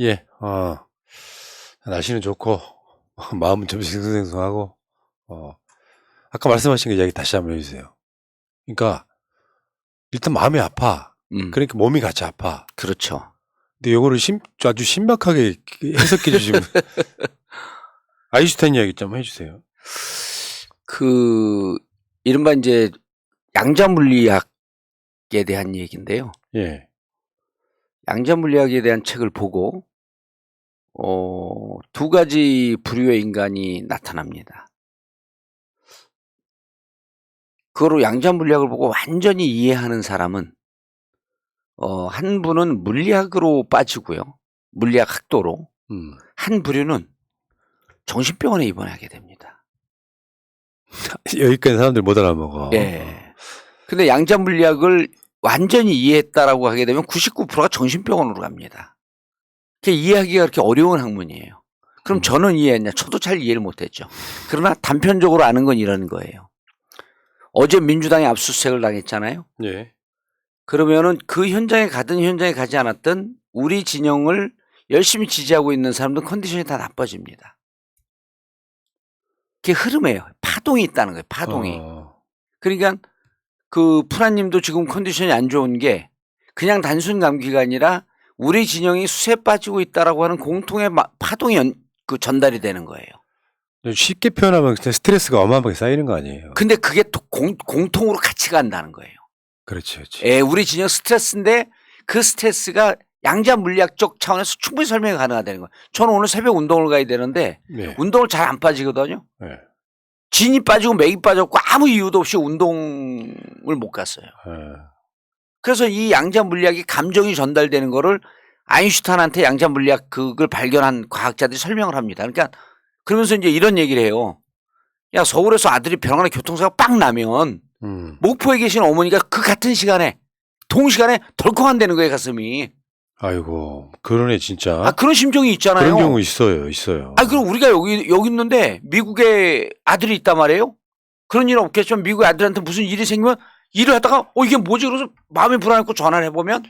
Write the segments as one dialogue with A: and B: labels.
A: 예, 날씨는 좋고, 마음은 좀 싱숭생숭하고, 아까 말씀하신 그 이야기 다시 한번 해주세요. 그러니까, 일단 마음이 아파. 그러니까 몸이 같이 아파.
B: 그렇죠.
A: 근데 요거를 아주 신박하게 해석해 주시면, 아인슈타인 이야기 좀 해주세요.
B: 이른바 이제 양자물리학에 대한 얘기인데요.
A: 예.
B: 양자물리학에 대한 책을 보고, 두 가지 부류의 인간이 나타납니다. 그거로 양자물리학을 보고 완전히 이해하는 사람은, 한 분은 물리학으로 빠지고요. 물리학 학도로. 한 부류는 정신병원에 입원하게 됩니다.
A: 여기까지 사람들 못 알아먹어.
B: 예. 근데 양자물리학을 완전히 이해했다라고 하게 되면 99%가 정신병원으로 갑니다. 그게 이해하기가 그렇게 어려운 학문이에요. 그럼 저는 이해했냐? 저도 잘 이해를 못했죠. 그러나 단편적으로 아는 건 이런 거예요. 어제 민주당이 압수수색을 당했잖아요.
A: 예.
B: 그러면은 그 현장에 가든 현장에 가지 않았든 우리 진영을 열심히 지지하고 있는 사람들 컨디션이 다 나빠집니다. 그게 흐름이에요. 파동이 있다는 거예요. 파동이. 그러니까 그 프라님도 지금 컨디션이 안 좋은 게 그냥 단순 감기가 아니라 우리 진영이 수세에 빠지고 있다라고 하는 공통의 파동이 전달이 되는 거예요.
A: 쉽게 표현하면 스트레스가 어마어마하게 쌓이는 거 아니에요.
B: 근데 그게 공통으로 같이 간다는 거예요.
A: 그렇지, 그렇지.
B: 예, 우리 진영 스트레스인데 그 스트레스가 양자 물리학적 차원에서 충분히 설명이 가능하다는 거예요. 저는 오늘 새벽 운동을 가야 되는데
A: 네.
B: 운동을 잘 안 빠지거든요.
A: 네.
B: 진이 빠지고 맥이 빠졌고 아무 이유도 없이 운동을 못 갔어요.
A: 네.
B: 그래서 이 양자 물리학이 감정이 전달되는 거를 아인슈타인한테 양자 물리학 그걸 발견한 과학자들이 설명을 합니다. 그러니까 그러면서 이제 이런 얘기를 해요. 야, 서울에서 아들이 병원에 교통사고가 빵 나면 목포에 계신 어머니가 그 같은 시간에 동시간에 덜컹한다는 거예요, 가슴이.
A: 아이고, 그러네 진짜.
B: 아, 그런 심정이 있잖아요.
A: 그런 경우 있어요.
B: 아, 그럼 우리가 여기 있는데 미국에 아들이 있단 말이에요. 그런 일은 없겠지만 미국의 아들한테 무슨 일이 생기면 일을 하다가 이게 뭐지? 그래서 마음이 불안했고 전화를 해보면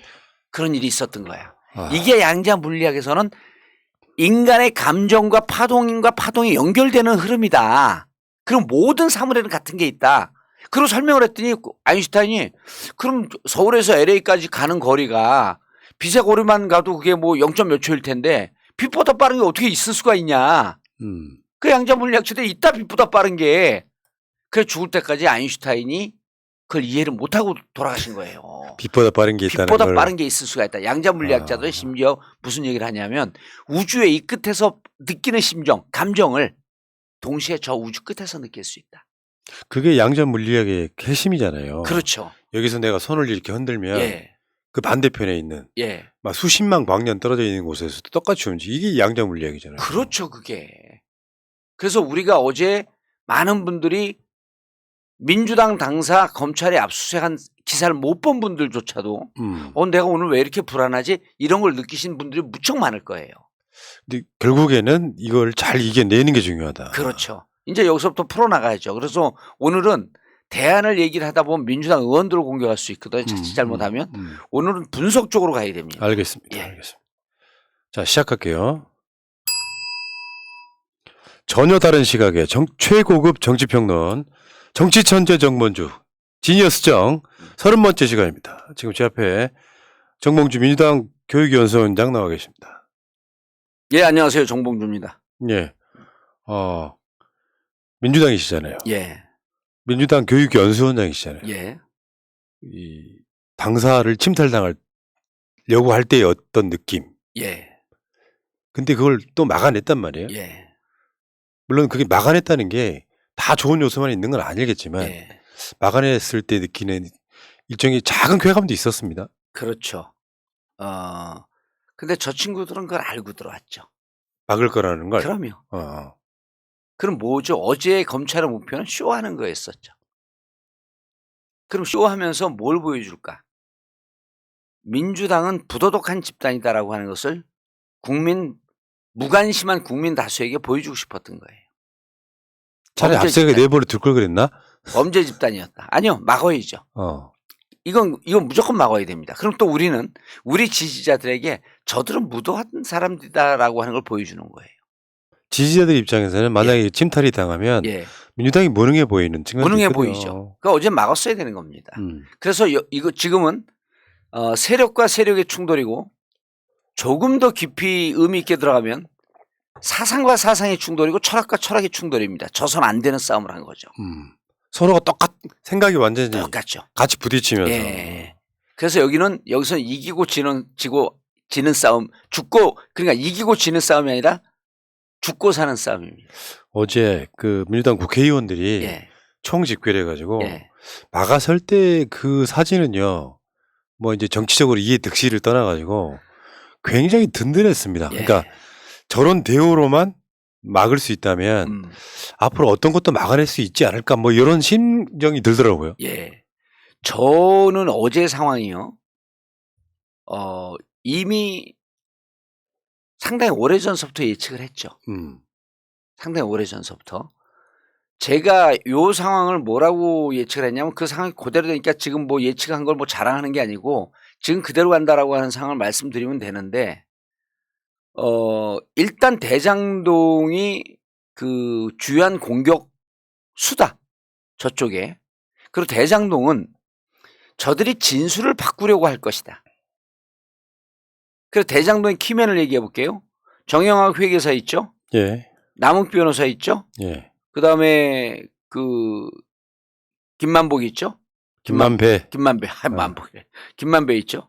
B: 그런 일이 있었던 거야. 이게 양자 물리학에서는 인간의 감정과 파동이 연결되는 흐름이다. 그럼 모든 사물에는 같은 게 있다. 그리고 설명을 했더니 아인슈타인이 그럼 서울에서 LA까지 가는 거리가 빛의 거리만 가도 그게 뭐 0점 몇 초일 텐데 빛보다 빠른 게 어떻게 있을 수가 있냐. 그 양자 물리학 시대에 있다 빛보다 빠른 게. 그래서 죽을 때까지 아인슈타인이 그걸 이해를 못하고 돌아가신 거예요.
A: 빛보다 빠른 게 있다는
B: 빛보다
A: 걸.
B: 빠른 게 있을 수가 있다. 양자 물리학자들은 심지어 무슨 얘기를 하냐면 우주의 이 끝에서 느끼는 심정, 감정을 동시에 저 우주 끝에서 느낄 수 있다.
A: 그게 양자 물리학의 핵심이잖아요.
B: 그렇죠.
A: 여기서 내가 손을 이렇게 흔들면
B: 예.
A: 그 반대편에 있는 막 수십만 광년 떨어져 있는 곳에서도 똑같이 움직이. 이게 양자 물리학이잖아요.
B: 그렇죠, 그게. 그래서 우리가 어제 많은 분들이 민주당 당사 검찰에 압수수색한 기사를 못 본 분들조차도 내가 오늘 왜 이렇게 불안하지? 이런 걸 느끼신 분들이 무척 많을 거예요.
A: 근데 결국에는 이걸 잘 이겨내는 게 중요하다.
B: 그렇죠. 이제 여기서부터 풀어나가야죠. 그래서 오늘은 대안을 얘기를 하다 보면 민주당 의원들을 공격할 수 있거든요. 자칫 잘못하면. 오늘은 분석적으로 가야 됩니다.
A: 알겠습니다.
B: 예.
A: 알겠습니다. 자, 시작할게요. 전혀 다른 시각의 최고급 정치평론 정치천재 정mon주 지니어스정 30번째 시간입니다. 지금 제 앞에 정봉주 민주당 교육연수원장 나와 계십니다.
B: 예, 안녕하세요. 정봉주입니다.
A: 예. 민주당이시잖아요.
B: 예.
A: 민주당 교육연수원장이시잖아요.
B: 예.
A: 이 당사를 침탈당하려고 할 때의 어떤 느낌.
B: 예.
A: 근데 그걸 또 막아냈단 말이에요.
B: 예.
A: 물론 그게 막아냈다는 게 다 좋은 요소만 있는 건 아니겠지만
B: 예.
A: 막아냈을 때 느끼는 일종의 작은 쾌감도 있었습니다.
B: 그렇죠. 근데 저 친구들은 그걸 알고 들어왔죠.
A: 막을 거라는 걸.
B: 그럼요. 그럼 뭐죠? 어제 검찰의 목표는 쇼하는 거였었죠. 그럼 쇼하면서 뭘 보여줄까? 민주당은 부도덕한 집단이다라고 하는 것을 무관심한 국민 다수에게 보여주고 싶었던 거예요.
A: 차라리 앞세게 내버려 둘 걸 그랬나?
B: 범죄 집단이었다. 아니요, 막어야죠. 이건 무조건 막아야 됩니다. 그럼 또 우리는 우리 지지자들에게 저들은 무도한 사람들이다라고 하는 걸 보여주는 거예요.
A: 지지자들 입장에서는 만약에 침탈이 당하면
B: 예.
A: 민주당이 무능해 보이는 측면도
B: 무능해
A: 있거든요.
B: 보이죠. 그러니까 어제 막았어야 되는 겁니다.
A: 음.
B: 그래서 이거 지금은 세력과 세력의 충돌이고 조금 더 깊이 의미 있게 들어가면 사상과 사상의 충돌이고 철학과 철학의 충돌입니다. 져선 안 되는 싸움을 한 거죠.
A: 서로가 생각이 완전히
B: 똑같죠.
A: 같이 부딪히면서.
B: 예. 그래서 여기서는 이기고 지는 싸움, 그러니까 이기고 지는 싸움이 아니라 죽고 사는 싸움입니다.
A: 어제 그 민주당 국회의원들이
B: 예.
A: 총집회를 해가지고
B: 예.
A: 막아설 때 그 사진은요, 뭐 이제 정치적으로 이해 득실을 떠나가지고 굉장히 든든했습니다.
B: 예.
A: 그러니까 저런 대우로만 막을 수 있다면 앞으로 어떤 것도 막아낼 수 있지 않을까, 뭐 이런 심정이 들더라고요.
B: 예. 저는 어제 상황이요. 이미 상당히 오래전서부터 예측을 했죠. 상당히 오래전서부터. 제가 요 상황을 뭐라고 예측을 했냐면 그 상황이 그대로 되니까 지금 뭐 예측한 걸 뭐 자랑하는 게 아니고 지금 그대로 간다라고 하는 상황을 말씀드리면 되는데, 일단 대장동이 그 주요한 공격 수다. 저쪽에. 그리고 대장동은 저들이 진술을 바꾸려고 할 것이다. 그래서 대장동의 키맨을 얘기해 볼게요. 정영학 회계사 있죠?
A: 예.
B: 남욱 변호사 있죠?
A: 예.
B: 그 다음에 김만복 있죠?
A: 김만배.
B: 김만배 있죠?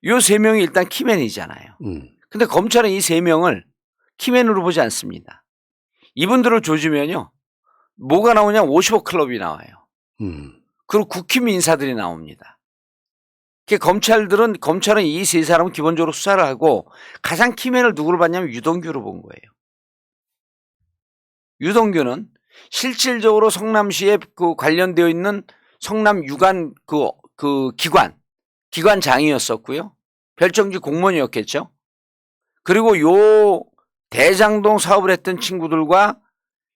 B: 요 세 명이 일단 키맨이잖아요. 근데 검찰은 이 세 명을 키맨으로 보지 않습니다. 이분들을 조지면요, 뭐가 나오냐? 55 클럽이 나와요. 그리고 국힘 인사들이 나옵니다. 검찰은 이 세 사람은 기본적으로 수사를 하고 가장 키맨을 누구를 봤냐면 유동규로 본 거예요. 유동규는 실질적으로 성남시에 그 관련되어 있는 성남 유관 기관장이었었고요. 별정지 공무원이었겠죠. 그리고 요 대장동 사업을 했던 친구들과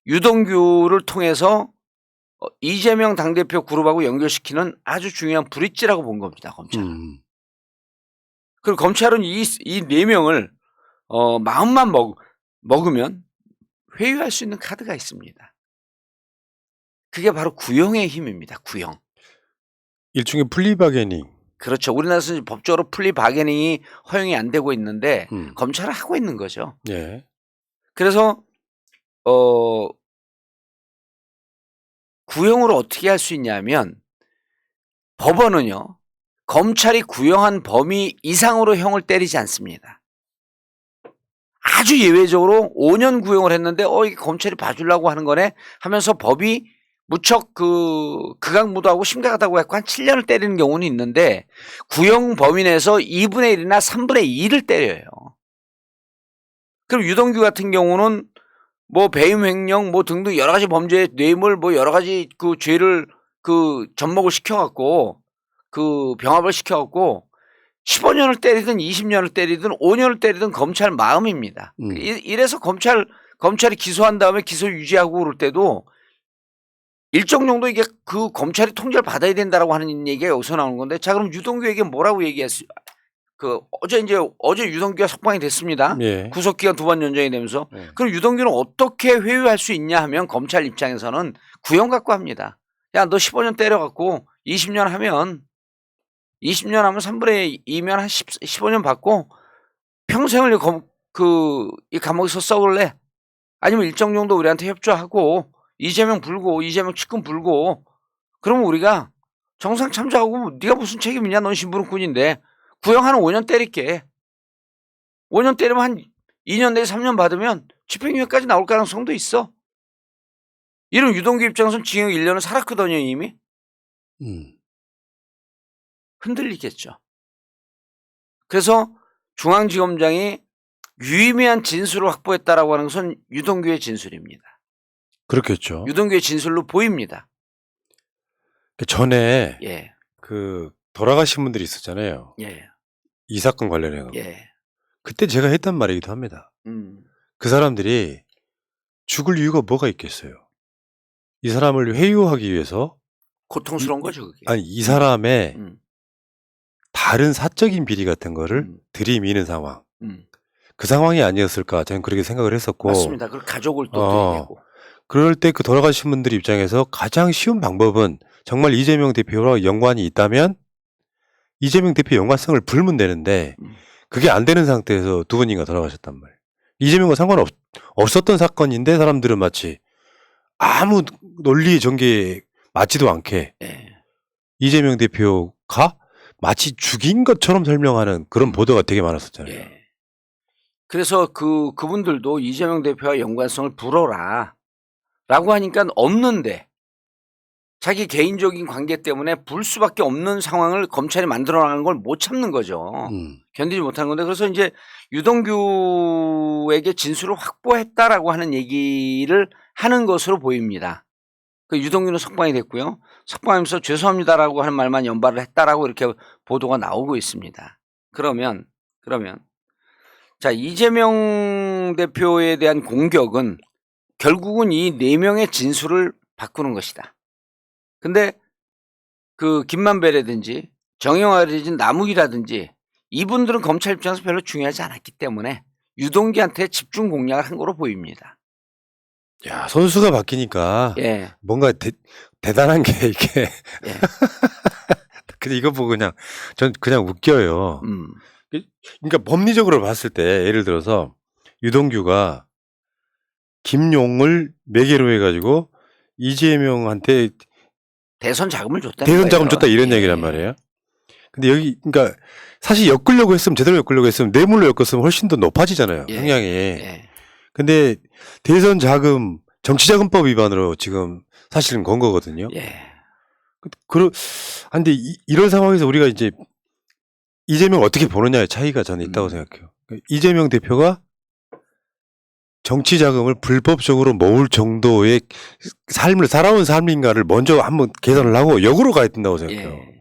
B: 유동규를 통해서 이재명 당대표 그룹하고 연결시키는 아주 중요한 브릿지라고 본 겁니다. 검찰은. 그리고 검찰은 이 네 명을 마음만 먹으면 회유할 수 있는 카드가 있습니다. 그게 바로 구형의 힘입니다. 구형.
A: 일종의 플리바게닝.
B: 그렇죠. 우리나라에서는 법적으로 플리바게닝이 허용이 안 되고 있는데 검찰은 하고 있는 거죠.
A: 예.
B: 그래서 구형으로 어떻게 할 수 있냐면 법원은요, 검찰이 구형한 범위 이상으로 형을 때리지 않습니다. 아주 예외적으로 5년 구형을 했는데 이게 검찰이 봐주려고 하는 거네 하면서 법이 무척 극악무도하고 심각하다고 해서 한 7년을 때리는 경우는 있는데 구형 범위 내에서 2분의 1이나 3분의 2를 때려요. 그럼 유동규 같은 경우는 뭐 배임 횡령 뭐 등등 여러 가지 범죄 뇌물 뭐 여러 가지 그 죄를 접목을 시켜갖고 병합을 시켜갖고 15년을 때리든 20년을 때리든 5년을 때리든 검찰 마음입니다. 이래서 검찰이 기소한 다음에 기소 유지하고 그럴 때도 일정 정도 이게 검찰이 통제를 받아야 된다라고 하는 얘기가 여기서 나오는 건데, 자, 그럼 유동규에게 뭐라고 얘기했어요? 어제 유동규가 석방이 됐습니다.
A: 예.
B: 구속기간 2번 연장이 되면서. 그럼 유동규는 어떻게 회유할 수 있냐 하면 검찰 입장에서는 구형 갖고 합니다. 야, 너 15년 때려갖고 20년 하면 3분의 2면 한 15년 받고 평생을 이 감옥에서 썩을래? 아니면 일정 정도 우리한테 협조하고 이재명 측근 불고 그러면 우리가 정상 참작하고 네가 무슨 책임이냐? 넌 심부름꾼인데 구형 한 5년 때릴게. 5년 때리면 한 2년 내지 3년 받으면 집행유예까지 나올 가능성도 있어. 이런 유동규 입장에서는 징역 1년을 살았거든요 이미. 흔들리겠죠. 그래서 중앙지검장이 유의미한 진술을 확보했다라고 하는 것은 유동규의 진술입니다.
A: 그렇겠죠.
B: 유동규의 진술로 보입니다.
A: 전에
B: 예.
A: 돌아가신 분들이 있었잖아요.
B: 예.
A: 이 사건 관련해서.
B: 예.
A: 그때 제가 했던 말이기도 합니다. 그 사람들이 죽을 이유가 뭐가 있겠어요. 이 사람을 회유하기 위해서
B: 고통스러운 거죠, 그게.
A: 아니 이 사람의
B: 음,
A: 다른 사적인 비리 같은 거를
B: 음,
A: 들이미는 상황.
B: 음.
A: 그 상황이 아니었을까 저는 그렇게 생각을 했었고
B: 맞습니다. 그걸 가족을 또
A: 어.
B: 들이대고.
A: 그럴 때 그 돌아가신 분들 입장에서 가장 쉬운 방법은 정말 이재명 대표와 연관이 있다면 이재명 대표 연관성을 불면 되는데
B: 음.
A: 그게 안 되는 상태에서 두 분인가 돌아가셨단 말이에요. 이재명과 없었던 사건인데 사람들은 마치 아무 논리 전개에 맞지도 않게
B: 예.
A: 이재명 대표가 마치 죽인 것처럼 설명하는 그런 보도가 되게 많았었잖아요.
B: 예. 그래서 그분들도 이재명 대표와 연관성을 불어라. 라고 하니까 없는데 자기 개인적인 관계 때문에 불 수밖에 없는 상황을 검찰이 만들어 나가는 걸 못 참는 거죠. 견디지 못하는 건데 그래서 이제 유동규에게 진술을 확보했다라고 하는 얘기를 하는 것으로 보입니다. 그 유동규는 석방이 됐고요. 석방하면서 죄송합니다라고 하는 말만 연발을 했다라고 이렇게 보도가 나오고 있습니다. 그러면 자 이재명 대표에 대한 공격은 결국은 이 4명의 진술을 바꾸는 것이다. 근데 그 김만배라든지 정영화라든지 남욱이라든지 이분들은 검찰 입장에서 별로 중요하지 않았기 때문에 유동규한테 집중 공략을 한 거로 보입니다.
A: 야, 선수가 바뀌니까
B: 예.
A: 뭔가 대단한 게 이게
B: 예.
A: 근데 이거 보고 전 그냥 웃겨요. 그러니까 법리적으로 봤을 때 예를 들어서 유동규가 김용을 매개로 해가지고 이재명한테
B: 대선 자금을 줬다.
A: 대선 자금 줬다 이런
B: 예.
A: 얘기란 말이에요. 근데 여기 그러니까 사실 엮으려고 했으면 제대로 엮으려고 했으면 뇌물로 엮었으면 훨씬 더 높아지잖아요.
B: 예.
A: 형량이.
B: 예.
A: 근데 대선 자금 정치자금법 위반으로 지금 사실은 건 거거든요.
B: 예.
A: 근데 이런 상황에서 우리가 이제 이재명 어떻게 보느냐의 차이가 저는 있다고 생각해요. 이재명 대표가 정치 자금을 불법적으로 모을 정도의 삶을 살아온 삶인가를 먼저 한번 계산을 하고 역으로 가야 된다고 생각해요.
B: 예.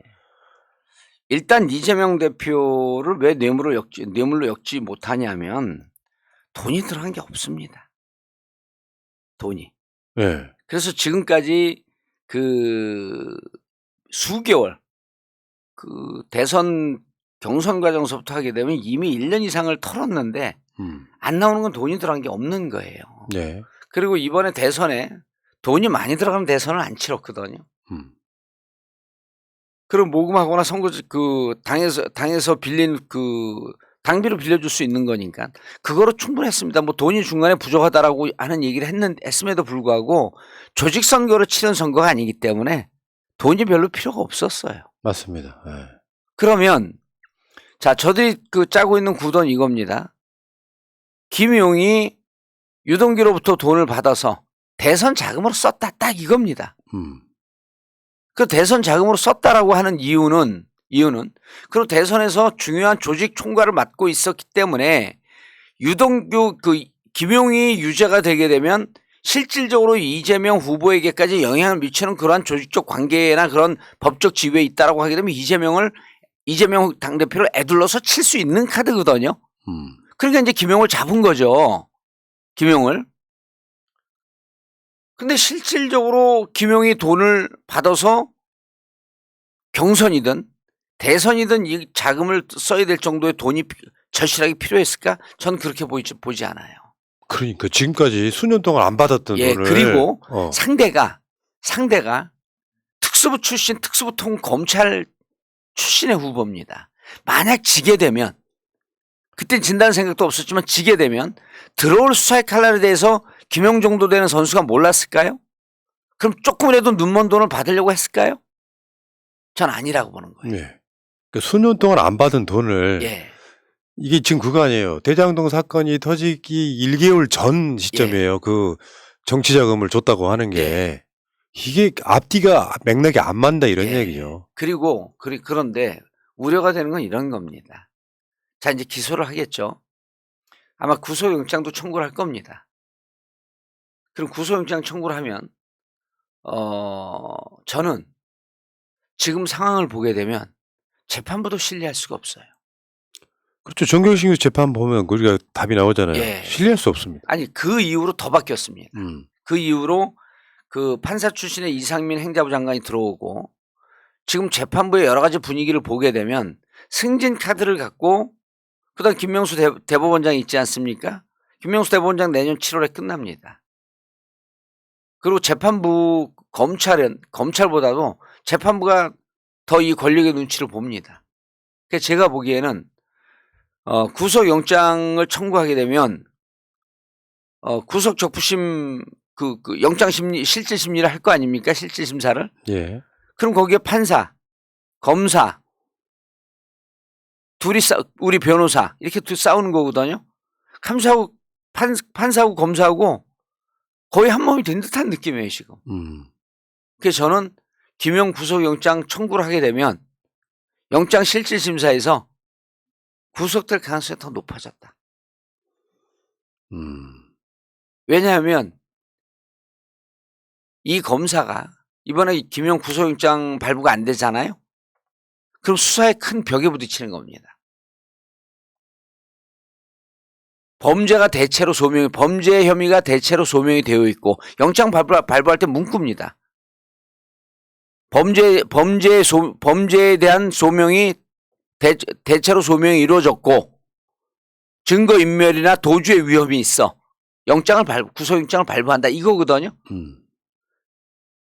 B: 일단 이재명 대표를 왜 뇌물로 엮지 못하냐면 돈이 들어간 게 없습니다. 돈이.
A: 네.
B: 그래서 지금까지 그 수개월 그 대선 경선 과정서부터 하게 되면 이미 1년 이상을 털었는데 안 나오는 건 돈이 들어간 게 없는 거예요.
A: 네.
B: 그리고 이번에 대선에 돈이 많이 들어가면 대선을 안 치렀거든요. 그럼 모금하거나 선거 그 당에서 빌린 그 당비로 빌려줄 수 있는 거니까 그거로 충분했습니다. 뭐 돈이 중간에 부족하다라고 하는 얘기를 했음에도 불구하고 조직 선거로 치른 선거가 아니기 때문에 돈이 별로 필요가 없었어요.
A: 맞습니다. 네.
B: 그러면 자 저들이 그 짜고 있는 구도는 이겁니다. 김용이 유동규로부터 돈을 받아서 대선 자금으로 썼다 딱 이겁니다. 그 대선 자금으로 썼다라고 하는 이유는 그리고 대선에서 중요한 조직 총괄을 맡고 있었기 때문에 유동규 그 김용이 유죄가 되게 되면 실질적으로 이재명 후보에게까지 영향을 미치는 그러한 조직적 관계나 그런 법적 지위에 있다라고 하게 되면 이재명 당대표를 애둘러서 칠 수 있는 카드거든요. 그러니까 이제 김용을 잡은 거죠. 김용을. 근데 실질적으로 김용이 돈을 받아서 경선이든 대선이든 이 자금을 써야 될 정도의 돈이 절실하게 필요했을까? 전 그렇게 보지 않아요.
A: 그러니까 지금까지 수년 동안 안 받았던 돈을.
B: 그리고 상대가 특수부 출신 특수부통 검찰 출신의 후보입니다. 만약 지게 되면 그땐 진다는 생각도 없었지만 지게 되면 들어올 수사의 칼날에 대해서 김용 정도 되는 선수가 몰랐을까요? 그럼 조금이라도 눈먼 돈을 받으려고 했을까요? 전 아니라고 보는 거예요.
A: 네. 그러니까 수년 동안 안 받은 돈을 이게 지금 그거 아니에요. 대장동 사건이 터지기 1개월 전 시점이에요. 그 정치 자금을 줬다고 하는 게 이게 앞뒤가 맥락이 안 맞는다 이런 얘기죠.
B: 그리고 그런데 우려가 되는 건 이런 겁니다. 자 이제 기소를 하겠죠. 아마 구속영장도 청구를 할 겁니다. 그럼 구속영장 청구를 하면 저는 지금 상황을 보게 되면 재판부도 신뢰할 수가 없어요.
A: 그렇죠. 정경심 재판 보면 우리가 답이 나오잖아요. 신뢰할 수 없습니다.
B: 아니 그 이후로 더 바뀌었습니다. 그 이후로 그 판사 출신의 이상민 행자부 장관이 들어오고 지금 재판부의 여러 가지 분위기를 보게 되면 승진 카드를 갖고 그다음 김명수 대법원장이 있지 않습니까? 김명수 대법원장 내년 7월에 끝납니다. 그리고 재판부 검찰보다도 재판부가 더 이 권력의 눈치를 봅니다. 그래서 제가 보기에는 구속영장을 청구하게 되면 구속적부심 그 영장심리 실질심리를 할 거 아닙니까? 실질심사를.
A: 예.
B: 그럼 거기에 판사, 검사 둘이 우리 변호사 이렇게 싸우는 거거든요. 감사하고 판사하고 검사하고 거의 한 몸이 된 듯한 느낌이에요 지금. 그래서 저는 김용 구속영장 청구를 하게 되면 영장 실질심사에서 구속될 가능성이 더 높아졌다. 왜냐하면 이 검사가 이번에 김용 구속영장 발부가 안 되잖아요. 그럼 수사에 큰 벽에 부딪히는 겁니다. 범죄 혐의가 대체로 소명이 되어 있고 영장 발부할 때 문구입니다. 범죄에 대한 소명이 대체로 소명이 이루어졌고 증거인멸이나 도주의 위험이 있어 구속영장을 발부한다 이거거든요.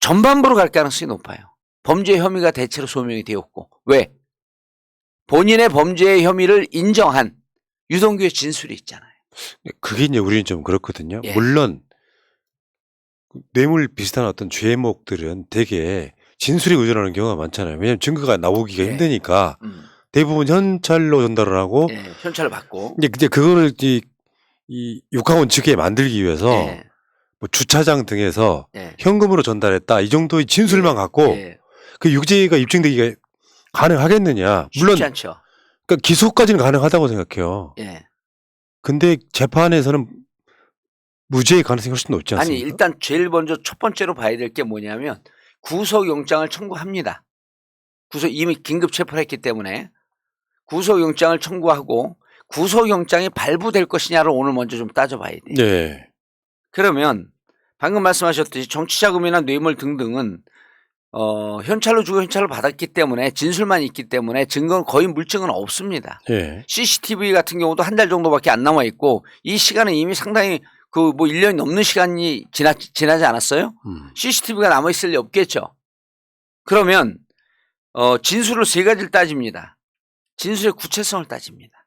B: 전반부로 갈 가능성이 높아요. 범죄 혐의가 대체로 소명이 되었고 왜? 본인의 범죄 혐의를 인정한 유동규의 진술이 있잖아요.
A: 그게 이제 우리는 좀 그렇거든요.
B: 예.
A: 물론 뇌물 비슷한 어떤 죄목들은 되게 진술에 의존하는 경우가 많잖아요. 왜냐하면 증거가 나오기가
B: 예.
A: 힘드니까 대부분 현찰로 전달을 하고
B: 예, 현찰을 받고
A: 이제 그거를 이 육하원 측에 만들기 위해서
B: 예.
A: 뭐 주차장 등에서
B: 예.
A: 현금으로 전달했다 이 정도의 진술만 갖고
B: 예.
A: 그 유죄가 입증되기가 가능하겠느냐? 물론
B: 쉽지 않죠.
A: 그러니까 기소까지는 가능하다고 생각해요.
B: 예.
A: 근데 재판에서는 무죄의 가능성이 훨씬 높지 않습니까?
B: 아니 일단 제일 먼저 첫 번째로 봐야 될 게 뭐냐면 구속영장을 청구합니다. 이미 긴급 체포를 했기 때문에 구속영장을 청구하고 구속영장이 발부될 것이냐를 오늘 먼저 좀 따져봐야 돼요.
A: 네.
B: 그러면 방금 말씀하셨듯이 정치자금이나 뇌물 등등은 현찰로 주고 현찰을 받았기 때문에 진술만 있기 때문에 증거는 거의 물증은 없습니다.
A: 네.
B: CCTV 같은 경우도 한 달 정도밖에 안 남아 있고 이 시간은 이미 상당히 1년이 넘는 시간이 지나지 않았어요? CCTV가 남아 있을 리 없겠죠. 그러면 진술을 세 가지를 따집니다. 진술의 구체성을 따집니다.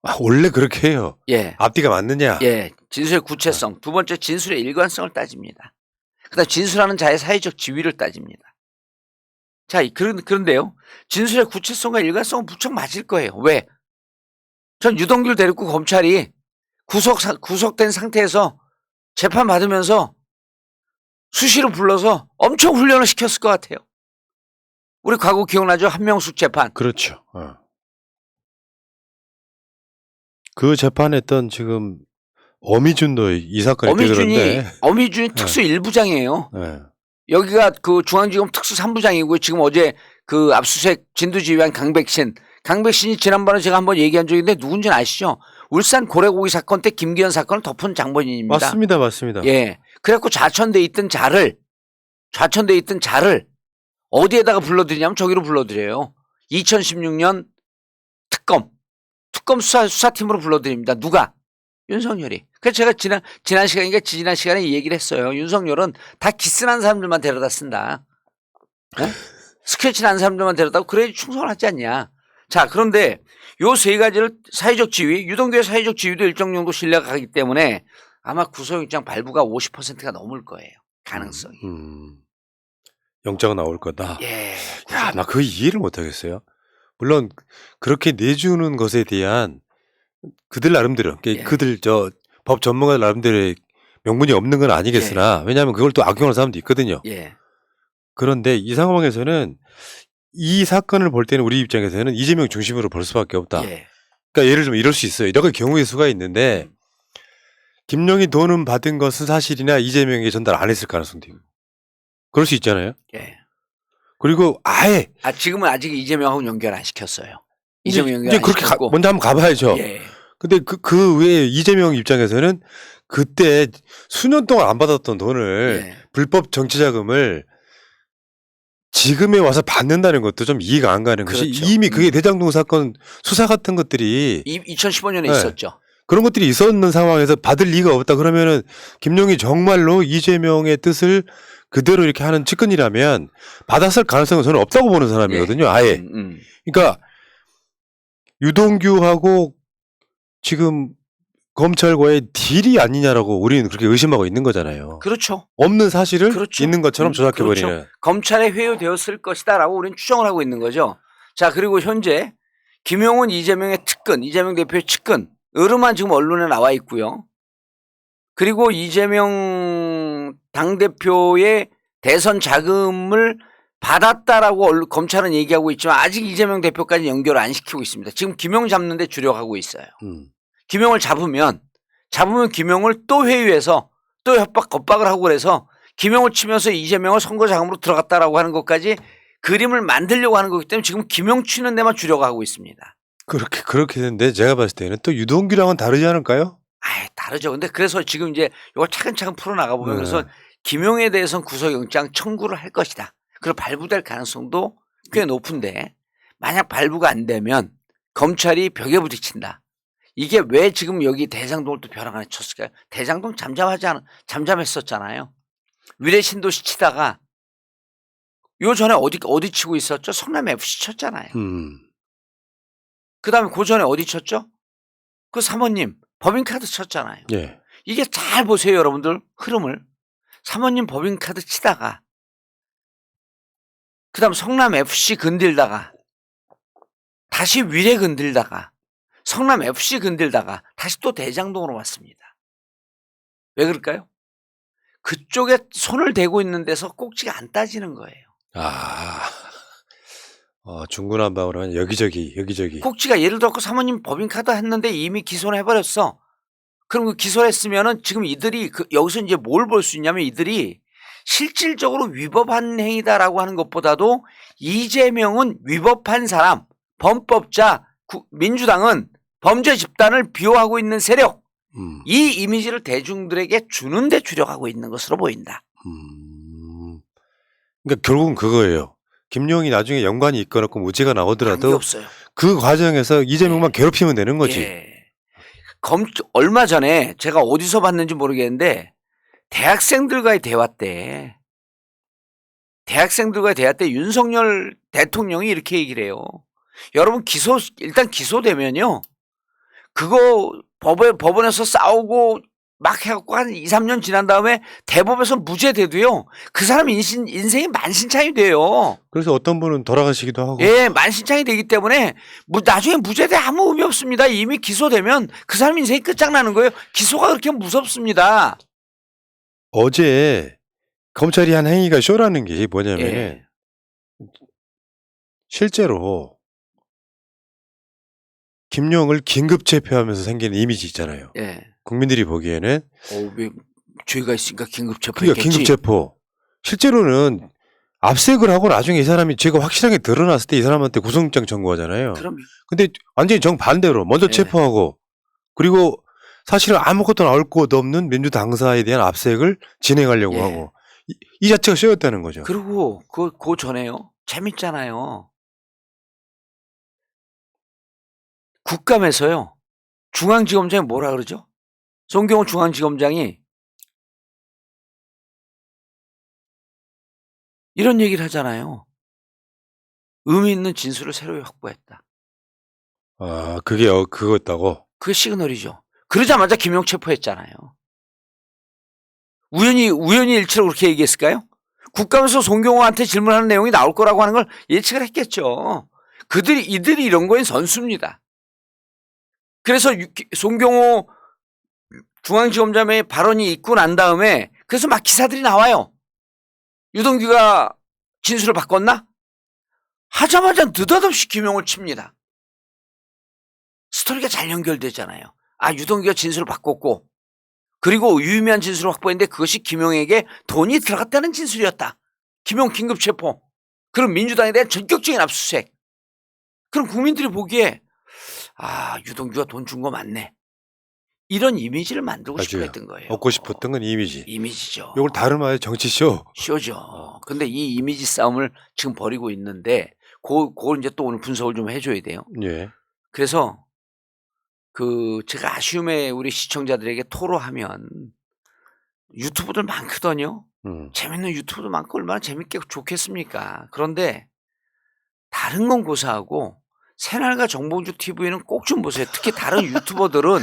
A: 아, 원래 그렇게 해요.
B: 예.
A: 앞뒤가 맞느냐?
B: 예. 진술의 구체성. 두 번째 진술의 일관성을 따집니다. 그다음 진술하는 자의 사회적 지위를 따집니다. 자, 그런데요. 진술의 구체성과 일관성은 무척 맞을 거예요. 왜? 전 유동규를 데리고 검찰이 구속된 상태에서 재판 받으면서 수시로 불러서 엄청 훈련을 시켰을 것 같아요. 우리 과거 기억나죠? 한명숙 재판.
A: 그렇죠. 그 재판했던 지금 어미준도 이 사건이 되는데
B: 어미준이 특수 1부장이에요.
A: 네.
B: 여기가 그 중앙지검 특수 3부장이고 지금 어제 그 압수수색 진두지휘한 강백신이 지난번에 제가 한번 얘기한 적이 있는데 누군지는 아시죠? 울산 고래고기 사건 때 김기현 사건을 덮은 장본인입니다.
A: 맞습니다.
B: 예. 그래갖고 좌천돼 있던 자를 어디에다가 불러들이냐면 저기로 불러들여요. 2016년 특검 수사팀으로 불러드립니다. 누가? 윤석열이. 그래서 제가 지난 시간에 이 얘기를 했어요. 윤석열은 다 기스난 사람들만 데려다 쓴다. 네? 스케치 난 사람들만 데려다고 그래야지 충성을 하지 않냐. 자, 그런데 요 세 가지를 사회적 지위, 유동규의 사회적 지위도 일정 정도 신뢰가 가기 때문에 아마 구속영장 발부가 50%가 넘을 거예요. 가능성이.
A: 영장은 나올 거다.
B: 예.
A: 야, 나 그거 이해를 못 하겠어요. 물론 그렇게 내주는 것에 대한 그들 나름대로
B: 예.
A: 그들 법 전문가 나름대로의 명분이 없는 건 아니겠으나 왜냐하면 그걸 또 악용하는 사람도 있거든요.
B: 예.
A: 그런데 이 상황에서는 이 사건을 볼 때는 우리 입장에서는 이재명 중심으로 볼 수밖에 없다.
B: 예.
A: 그러니까 예를 들면 이럴 수 있어요. 이런 경우의 수가 있는데 김용이 돈은 받은 것은 사실이나 이재명에게 전달 안 했을 가능성도 있고 그럴 수 있잖아요.
B: 예.
A: 그리고 아예
B: 지금은 아직 이재명하고 연결 안 시켰어요. 이재명 연결
A: 이제
B: 안
A: 그렇게
B: 시켰고.
A: 먼저 한번 가봐야죠.
B: 예.
A: 근데 그 외에 이재명 입장에서는 그때 수년 동안 안 받았던 돈을
B: 예.
A: 불법 정치 자금을 지금에 와서 받는다는 것도 좀 이해가 안 가는 것이
B: 그렇죠.
A: 이미 그게 대장동 사건 수사 같은 것들이
B: 2015년에
A: 네.
B: 있었죠.
A: 그런 것들이 있었는 상황에서 받을 리가 없다 그러면은 김용이 정말로 이재명의 뜻을 그대로 이렇게 하는 측근이라면 받았을 가능성은 저는 없다고 보는 사람이거든요. 아예. 그러니까 유동규하고 지금 검찰과의 딜이 아니냐라고 우리는 그렇게 의심하고 있는 거잖아요.
B: 그렇죠.
A: 없는 사실을
B: 그렇죠.
A: 있는 것처럼 조작해버리는.
B: 그렇죠. 검찰에 회유되었을 것이다라고 우리는 추정을 하고 있는 거죠. 자, 그리고 현재 김용은 이재명의 측근, 이재명 대표의 측근으로만 지금 언론에 나와 있고요. 그리고 이재명 당대표의 대선 자금을 받았다라고 검찰은 얘기하고 있지만 아직 이재명 대표까지 연결을 안 시키고 있습니다. 지금 김용 잡는 데 주력하고 있어요. 김용을 잡으면 김용을 또 회유해서 또 겁박을 하고 그래서 김용을 치면서 이재명을 선거 자금으로 들어갔다라고 하는 것까지 그림을 만들려고 하는 거기 때문에 지금 김용 치는 데만 주려고 하고 있습니다.
A: 그렇게 되는데 제가 봤을 때는 또 유동규랑은 다르지 않을까요?
B: 다르죠. 근데 그래서 지금 이제 이걸 차근차근 풀어나가 보면 그래서 김용에 대해서는 구속영장 청구를 할 것이다. 그리고 발부될 가능성도 꽤 높은데 만약 발부가 안 되면 검찰이 벽에 부딪힌다. 이게 왜 지금 여기 대장동을 또 벼랑 안에 쳤을까요? 대장동 잠잠했었잖아요. 위례신도시 치다가 요 전에 어디 치고 있었죠? 성남 FC 쳤잖아요. 그다음에 그 전에 어디 쳤죠? 그 사모님 법인카드 쳤잖아요.
A: 예.
B: 이게 잘 보세요, 여러분들 흐름을. 사모님 법인카드 치다가 그다음 성남 FC 건들다가 다시 위례 건들다가 성남 FC 건들다가 다시 또 대장동으로 왔습니다. 왜 그럴까요? 그쪽에 손을 대고 있는 데서 꼭지가 안 따지는 거예요.
A: 중구난방으로 하면 여기저기.
B: 꼭지가 예를 들어 사모님 법인카드 했는데 이미 기소를 해버렸어. 그럼 그 기소를 했으면은 지금 이들이 여기서 이제 뭘 볼 수 있냐면 이들이 실질적으로 위법한 행위다라고 하는 것보다도 이재명은 위법한 사람, 범법자, 민주당은 범죄 집단을 비호하고 있는 세력, 이 이미지를 대중들에게 주는 데 주력하고 있는 것으로 보인다.
A: 그러니까 결국은 그거예요. 김용이 나중에 연관이 있거나 무죄가 나오더라도
B: 없어요.
A: 그 과정에서 이재명만 괴롭히면 되는 거지.
B: 예. 얼마 전에 제가 어디서 봤는지 모르겠는데 대학생들과의 대화 때 윤석열 대통령이 이렇게 얘기를 해요. 여러분 일단 기소되면요. 그거 법원에서 싸우고 막 해갖고 한 2, 3년 지난 다음에 대법에서 무죄돼도요. 그 사람 인생이 만신창이 돼요.
A: 그래서 어떤 분은 돌아가시기도 하고.
B: 예, 만신창이 되기 때문에 나중에 무죄돼 아무 의미 없습니다. 이미 기소되면 그 사람 인생이 끝장나는 거예요. 기소가 그렇게 무섭습니다.
A: 어제 검찰이 한 행위가 쇼라는 게 뭐냐면
B: 예.
A: 실제로 김용을 긴급 체포하면서 생기는 이미지 있잖아요.
B: 예.
A: 국민들이 보기에는
B: 왜 죄가 있으니까 긴급 체포했겠지.
A: 그러니까 긴급 체포. 실제로는 압색을 하고 나중에 이 사람이 죄가 확실하게 드러났을 때 이 사람한테 구속영장 청구하잖아요.
B: 그럼
A: 근데 완전히 정반대로 먼저
B: 네.
A: 체포하고 그리고 사실은 아무것도 나올 것 없는 민주당사에 대한 압색을 진행하려고
B: 예.
A: 하고 이 자체가 쇼였다는 거죠.
B: 그리고 그 전에요. 재밌잖아요. 국감에서요. 중앙지검장이 뭐라 그러죠? 송경호 중앙지검장이 이런 얘기를 하잖아요. 의미 있는 진술을 새로 확보했다.
A: 그게 그거였다고?
B: 그게 시그널이죠. 그러자마자 김용 체포했잖아요. 우연히 일치로 그렇게 얘기했을까요? 국감에서 송경호한테 질문하는 내용이 나올 거라고 하는 걸 예측을 했겠죠. 이들이 이런 거엔 선수입니다. 그래서 송경호 중앙지검장의 발언이 있고 난 다음에 그래서 막 기사들이 나와요. 유동규가 진술을 바꿨나? 하자마자 느닷없이 김용을 칩니다. 스토리가 잘 연결되잖아요. 유동규가 진술을 바꿨고 그리고 유의미한 진술을 확보했는데 그것이 김용에게 돈이 들어갔다는 진술이었다. 김용 긴급 체포. 그럼 민주당에 대한 전격적인 압수수색. 그럼 국민들이 보기에 유동규가 돈 준 거 맞네. 이런 이미지를 만들고 싶어
A: 맞아요.
B: 했던 거예요.
A: 얻고 싶었던 건 이미지.
B: 이미지죠.
A: 이걸 다른 말에 정치쇼.
B: 쇼죠. 근데 이 이미지 싸움을 지금 벌이고 있는데 그걸 이제 또 오늘 분석을 좀 해줘야 돼요.
A: 예.
B: 그래서 제가 아쉬움에 우리 시청자들에게 토로하면 유튜브들 많거든요. 재밌는 유튜브도 많고 얼마나 재밌게 좋겠습니까. 그런데 다른 건 고사하고 새날과 정봉주 TV는 꼭 좀 보세요. 특히 다른 유튜버들은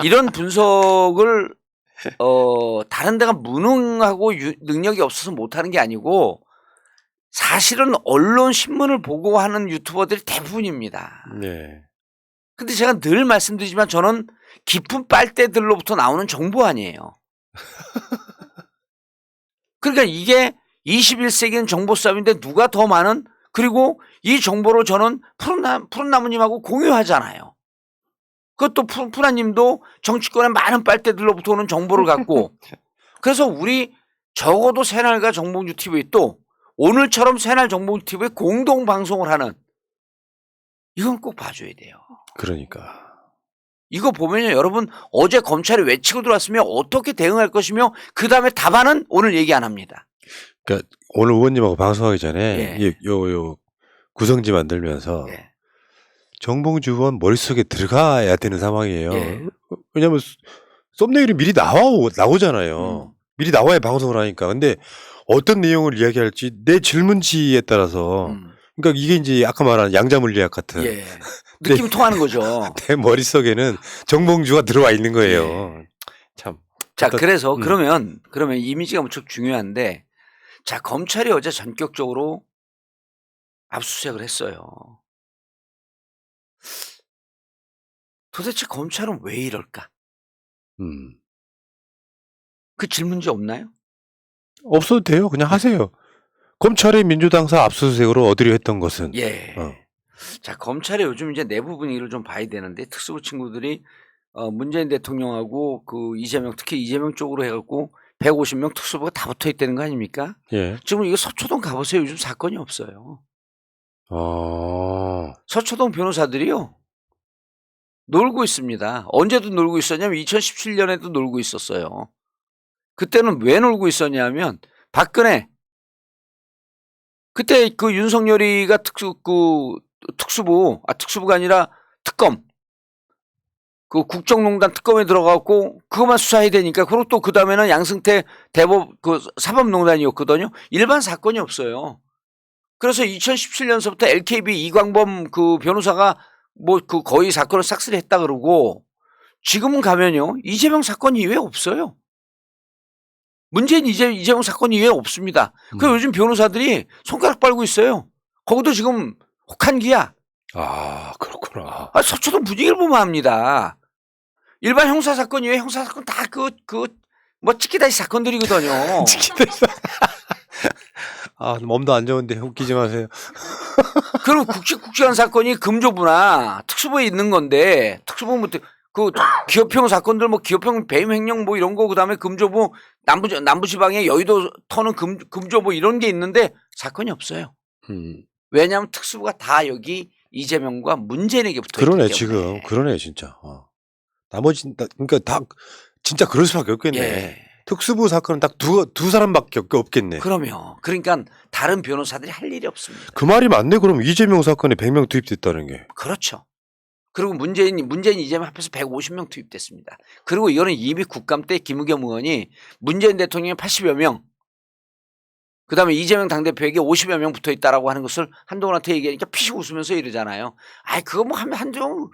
B: 이런 분석을 다른 데가 무능하고 능력이 없어서 못하는 게 아니고 사실은 언론 신문을 보고 하는 유튜버들이 대부분입니다.
A: 네.
B: 근데 제가 늘 말씀드리지만 저는 깊은 빨대들로부터 나오는 정보 아니에요. 그러니까 이게 21세기는 정보 싸움인데 누가 더 많은, 그리고 이 정보를 저는 푸른 나무님하고 공유하잖아요. 그것도 푸른님도 정치권의 많은 빨대들로부터 오는 정보를 갖고 그래서 우리 적어도 새날과 정봉주 TV 또 오늘처럼 새날 정봉주 TV에 공동 방송을 하는 이건 꼭 봐줘야 돼요.
A: 그러니까.
B: 이거 보면요, 여러분 어제 검찰이 외치고 들어왔으면 어떻게 대응할 것이며 그 다음에 답안은 오늘 얘기 안 합니다.
A: 그러니까 오늘 의원님하고 방송하기 전에
B: 예.
A: 요 구성지 만들면서
B: 예.
A: 정봉주 의원 머릿속에 들어가야 되는 상황이에요.
B: 예.
A: 왜냐하면 썸네일이 미리 나오잖아요. 미리 나와야 방송을 하니까. 근데 어떤 내용을 이야기할지 내 질문지에 따라서 그러니까 이게 이제 아까 말한 양자물리학 같은
B: 예. 느낌이 통하는 거죠.
A: 내 머릿속에는 정봉주가 들어와 있는 거예요.
B: 예.
A: 참.
B: 자, 그래서 그러면 이미지가 무척 중요한데, 자, 검찰이 어제 전격적으로 압수수색을 했어요. 도대체 검찰은 왜 이럴까? 그 질문지 없나요?
A: 없어도 돼요. 그냥 하세요. 검찰의 민주당사 압수수색으로 얻으려 했던 것은.
B: 예. 자, 검찰이 요즘 이제 내부 분위기를 좀 봐야 되는데, 특수부 친구들이 문재인 대통령하고 이재명, 특히 이재명 쪽으로 해갖고 150명 특수부가 다 붙어 있다는 거 아닙니까?
A: 예.
B: 지금 이거 서초동 가보세요. 요즘 사건이 없어요. 서초동 변호사들이요, 놀고 있습니다. 언제도 놀고 있었냐면 2017년에도 놀고 있었어요. 그때는 왜 놀고 있었냐면 박근혜, 그때 윤석열이가 특수부가 아니라 특검, 국정농단 특검에 들어가고 그것만 수사해야 되니까, 그리고 또 그 다음에는 양승태 사법농단이었거든요. 일반 사건이 없어요. 그래서 2017년서부터 LKB 이광범 변호사가 거의 사건을 싹쓸이 했다 그러고, 지금은 가면요, 이재명 사건 이외에 없어요. 문재인 이재명 사건 이외에 없습니다. 그 요즘 변호사들이 손가락 빨고 있어요. 거기도 지금 혹한기야.
A: 아, 그렇구나.
B: 서초동 분위기를 보면 압니다. 일반 형사 사건 이외에 형사 사건 다 찍기다시 사건들이거든요.
A: 찍기다시. 아, 몸도 안 좋은데 웃기지 마세요.
B: 그리고 굵직굵직한 사건이 금조부나 특수부에 있는 건데, 특수부 기업형 사건들, 기업형 배임 횡령 이런 거, 그다음에 금조부 남부지방에 여의도 터는 금조부 이런 게 있는데 사건이 없어요. 왜냐하면 특수부가 다 여기 이재명과 문재인에게 붙어 있기 때문에.
A: 그러네, 지금. 그러네, 진짜. 나머지, 그러니까 다 진짜 그럴 수밖에 없겠네.
B: 예.
A: 특수부 사건은 딱 두 사람밖에 없겠네.
B: 그러니까 다른 변호사들이 할 일이 없습니다.
A: 그 말이 맞네. 그럼 이재명 사건에 100명 투입됐다는 게.
B: 그렇죠. 그리고 문재인 이재명 합해서 150명 투입됐습니다. 그리고 이거는 이미 국감 때 김의겸 의원이 문재인 대통령이 80여 명, 그다음에 이재명 당대표에게 50여 명 붙어 있다라고 하는 것을 한동훈한테 얘기하니까 피식 웃으면서 이러잖아요. 그거 한두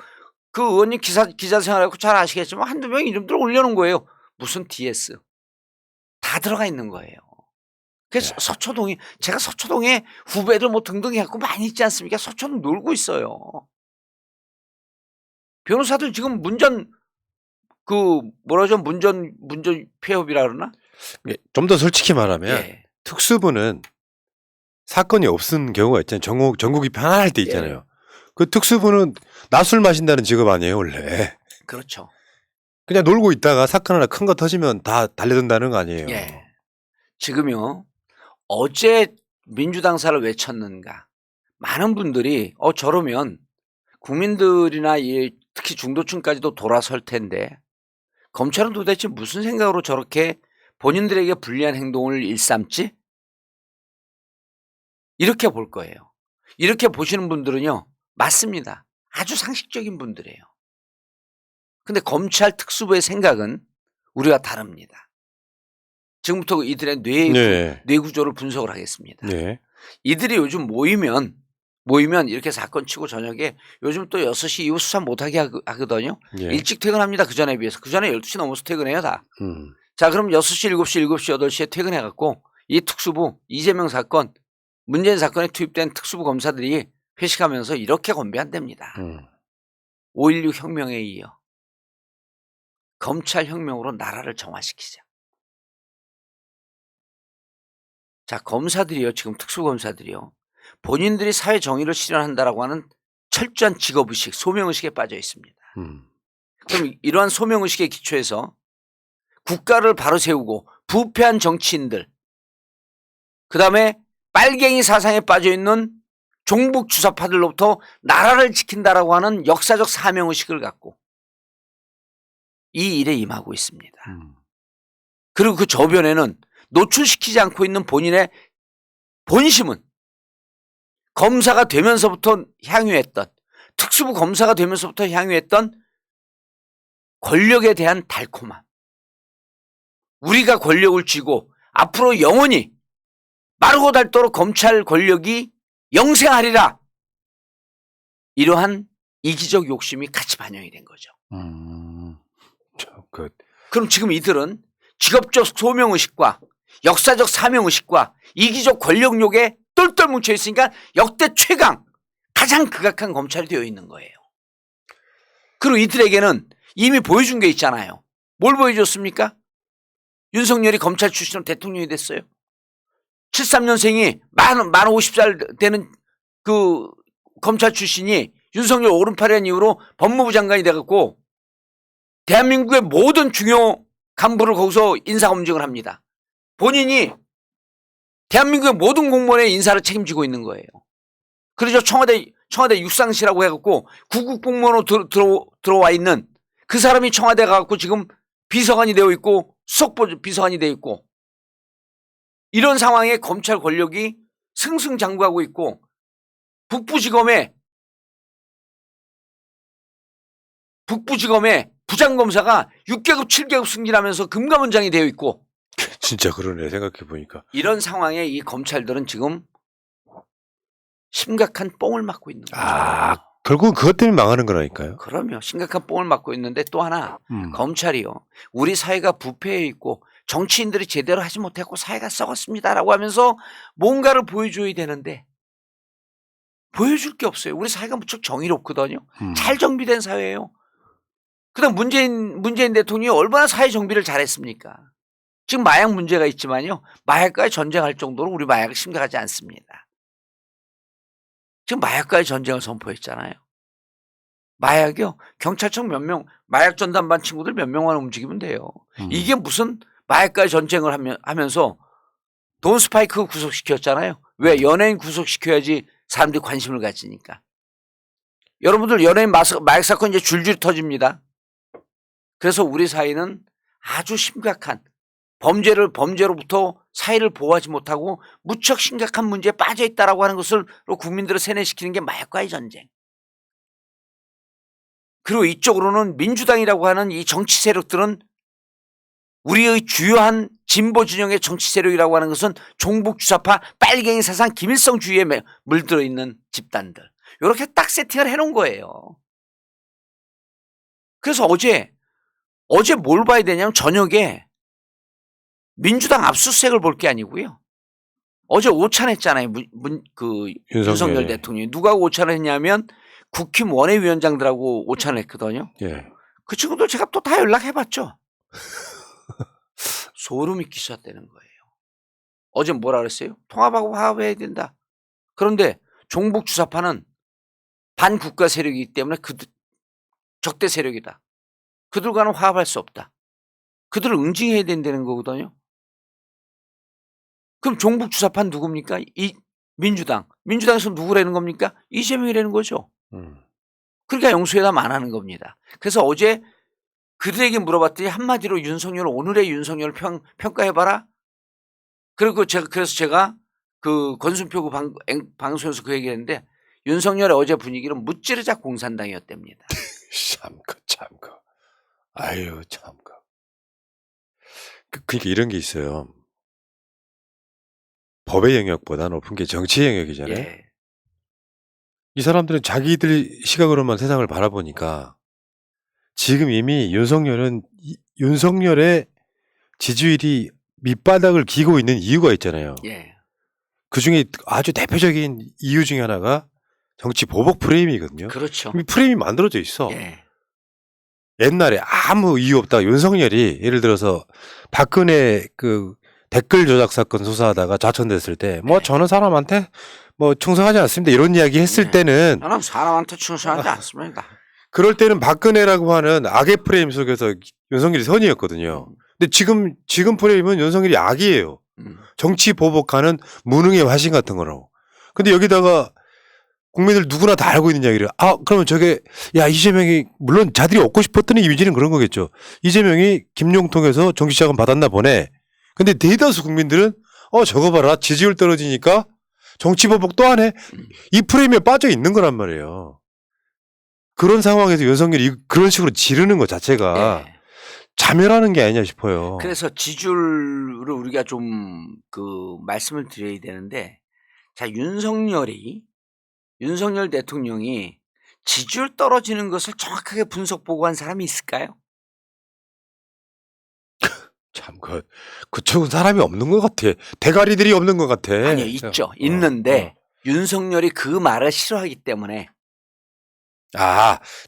B: 의원님 기자 생활하고 잘 아시겠지만 한두 명 이름들 올려놓은 거예요. 무슨 DS. 다 들어가 있는 거예요. 그래서 제가 서초동에 후배들 등등 해갖고 많이 있지 않습니까? 서초동 놀고 있어요. 변호사들 지금 문전 폐업이라 그러나?
A: 좀 더 솔직히 말하면 특수부는 사건이 없은 경우가 있잖아요. 전국이 편안할 때 있잖아요. 그 특수부는 낮술 마신다는 직업 아니에요, 원래.
B: 그렇죠.
A: 그냥 놀고 있다가 사건 하나 큰 거 터지면 다 달려든다는 거 아니에요.
B: 지금요, 어제 민주당사를 외쳤는가. 많은 분들이 저러면 국민들이나 특히 중도층까지도 돌아설 텐데 검찰은 도대체 무슨 생각으로 저렇게 본인들에게 불리한 행동을 일삼지? 이렇게 볼 거예요. 이렇게 보시는 분들은요. 맞습니다. 아주 상식적인 분들이에요. 근데 검찰 특수부의 생각은 우리와 다릅니다. 지금부터 이들의
A: 네.
B: 뇌구조를 분석을 하겠습니다.
A: 네.
B: 이들이 요즘 모이면 이렇게 사건 치고 저녁에 요즘 또 6시 이후 수사 못하게 하거든요.
A: 예.
B: 일찍 퇴근합니다. 그전에 비해서. 그전에 12시 넘어서 퇴근해요 다.
A: 음.
B: 자 그럼 6시, 7시, 7시, 8시에 퇴근해갖고 이 특수부 이재명 사건 문재인 사건에 투입된 특수부 검사들이 회식하면서 이렇게 건배한답니다. 5.16 혁명에 이어 검찰 혁명으로 나라를 정화시키자. 자 검사들이요. 지금 특수검사들이요. 본인들이 사회 정의를 실현한다라고 하는 철저한 직업의식, 소명의식에 빠져 있습니다. 그럼 이러한 소명의식에 기초해서 국가를 바로 세우고 부패한 정치인들, 그다음에 빨갱이 사상에 빠져 있는 종북 주사파들로부터 나라를 지킨다라고 하는 역사적 사명의식을 갖고 이 일에 임하고 있습니다. 그리고 그 저변에는 노출시키지 않고 있는 본인의 본심은 검사가 되면서부터 향유했던, 특수부 검사가 되면서부터 향유했던 권력에 대한 달콤함. 우리가 권력을 쥐고 앞으로 영원히 마르고 닳도록 검찰 권력이 영생하리라. 이러한 이기적 욕심이 같이 반영이 된 거죠. 그럼 지금 이들은 직업적 소명의식과 역사적 사명의식과 이기적 권력욕에 똘똘 뭉쳐 있으니까 역대 최강, 가장 극악한 검찰이 되어 있는 거예요. 그리고 이들에게는 이미 보여준 게 있잖아요. 뭘 보여줬습니까? 윤석열이 검찰 출신으로 대통령이 됐어요. 73년생이 만 50살 되는 그 검찰 출신이 윤석열 오른팔이 한 이후로 법무부 장관이 돼갖고 대한민국의 모든 중요 간부를 거기서 인사검증을 합니다. 본인이 대한민국의 모든 공무원의 인사를 책임지고 있는 거예요. 그래서 청와대 육상실이라고 해갖고 구급 공무원으로 들어와 있는 그 사람이 청와대 가갖고 지금 비서관이 되어 있고 수석 비서관이 되어 있고 이런 상황에 검찰 권력이 승승장구하고 있고 북부지검의 부장검사가 6개급 7개급 승진하면서 금감원장이 되어 있고
A: 진짜 그러네 생각해 보니까.
B: 이런 상황에 이 검찰들은 지금 심각한 뽕을 맞고 있는 거죠.
A: 결국은 그것 때문에 망하는 거라니까요.
B: 그럼요. 심각한 뽕을 맞고 있는데 또 하나 검찰이요. 우리 사회가 부패해 있고 정치인들이 제대로 하지 못했고 사회가 썩었습니다라고 하면서 뭔가를 보여줘야 되는데 보여줄 게 없어요. 우리 사회가 무척 정의롭거든요. 잘 정비된 사회예요. 그다음 문재인 대통령이 얼마나 사회 정비를 잘했습니까? 지금 마약 문제가 있지만요. 마약과의 전쟁할 정도로 우리 마약이 심각하지 않습니다. 지금 마약과의 전쟁을 선포했잖아요. 마약이요. 경찰청 몇 명, 마약 전담반 친구들 몇 명만 움직이면 돼요. 이게 무슨 마약과의 전쟁을 하면서 돈 스파이크 구속시켰잖아요. 왜? 연예인 구속시켜야지 사람들이 관심을 가지니까. 여러분들 연예인 마약 사건 이제 줄줄이 터집니다. 그래서 우리 사회는 아주 심각한 범죄로부터 사회를 보호하지 못하고 무척 심각한 문제에 빠져 있다라고 하는 것을 국민들을 세뇌시키는 게 마약과의 전쟁. 그리고 이쪽으로는 민주당이라고 하는 이 정치 세력들은 우리의 주요한 진보 진영의 정치 세력이라고 하는 것은 종북 주사파 빨갱이 사상 김일성주의에 물들어 있는 집단들. 이렇게 딱 세팅을 해놓은 거예요. 그래서 어제 뭘 봐야 되냐면 저녁에 민주당 압수수색을 볼 게 아니고요. 어제 오찬했잖아요. 윤석열 대통령이. 누가 오찬을 했냐면 국힘 원외위원장들하고 오찬을 했거든요.
A: 예.
B: 그 친구들 제가 또 다 연락해봤죠. 소름이 끼쳤다는 거예요. 어제 뭐라 그랬어요? 통합하고 화합해야 된다. 그런데 종북 주사파는 반국가 세력이기 때문에 적대 세력이다. 그들과는 화합할 수 없다. 그들을 응징해야 된다는 거거든요. 그럼 종북 주사파는 누굽니까? 이 민주당. 민주당에서 누구라는 겁니까? 이재명이라는 거죠. 그러니까 영수회담 안 하는 겁니다. 그래서 어제 그들에게 물어봤더니 한마디로 오늘의 윤석열을 평가해봐라. 그래서 제가 그 권순표 방송에서 그 얘기했는데 윤석열의 어제 분위기는 무찌르자 공산당이었답니다.
A: 참그. 아유, 참그. 그러니까 이런 게 있어요. 법의 영역보다 높은 게 정치 영역이잖아요.
B: 예.
A: 이 사람들은 자기들 시각으로만 세상을 바라보니까 지금 이미 윤석열의 지지율이 밑바닥을 기고 있는 이유가 있잖아요.
B: 예.
A: 그 중에 아주 대표적인 이유 중에 하나가 정치 보복 프레임이거든요.
B: 그렇죠.
A: 이미 프레임이 만들어져 있어.
B: 예.
A: 옛날에 아무 이유 없다가 윤석열이 예를 들어서 박근혜 그 댓글 조작 사건 수사하다가 좌천됐을 때 뭐 저는 사람한테 뭐 충성하지 않습니다 이런 이야기 했을
B: 네.
A: 때는
B: 저는 사람한테 충성하지 않습니다.
A: 그럴 때는 박근혜라고 하는 악의 프레임 속에서 윤석열이 선이었거든요. 근데 지금 프레임은 윤석열이 악이에요. 정치 보복하는 무능의 화신 같은 거라고. 근데 여기다가 국민들 누구나 다 알고 있는 이야기를 그러면 저게 이재명이 물론 자들이 얻고 싶었던 이미지는 그런 거겠죠. 이재명이 김용통에서 정치자금 받았나 보네. 근데 대다수 국민들은 저거 봐라 지지율 떨어지니까 정치 보복 또 하네. 이 프레임에 빠져 있는 거란 말이에요. 그런 상황에서 윤석열이 그런 식으로 지르는 것 자체가
B: 예.
A: 자멸하는 게 아니냐 싶어요.
B: 그래서 지지율을 우리가 좀 그 말씀을 드려야 되는데 자 윤석열 대통령이 지지율 떨어지는 것을 정확하게 분석 보고한 사람이 있을까요?
A: 참 그쪽은 사람이 없는 것 같아. 대가리들이 없는 것 같아.
B: 아니요, 있죠. 있는데 윤석열이 그 말을 싫어하기 때문에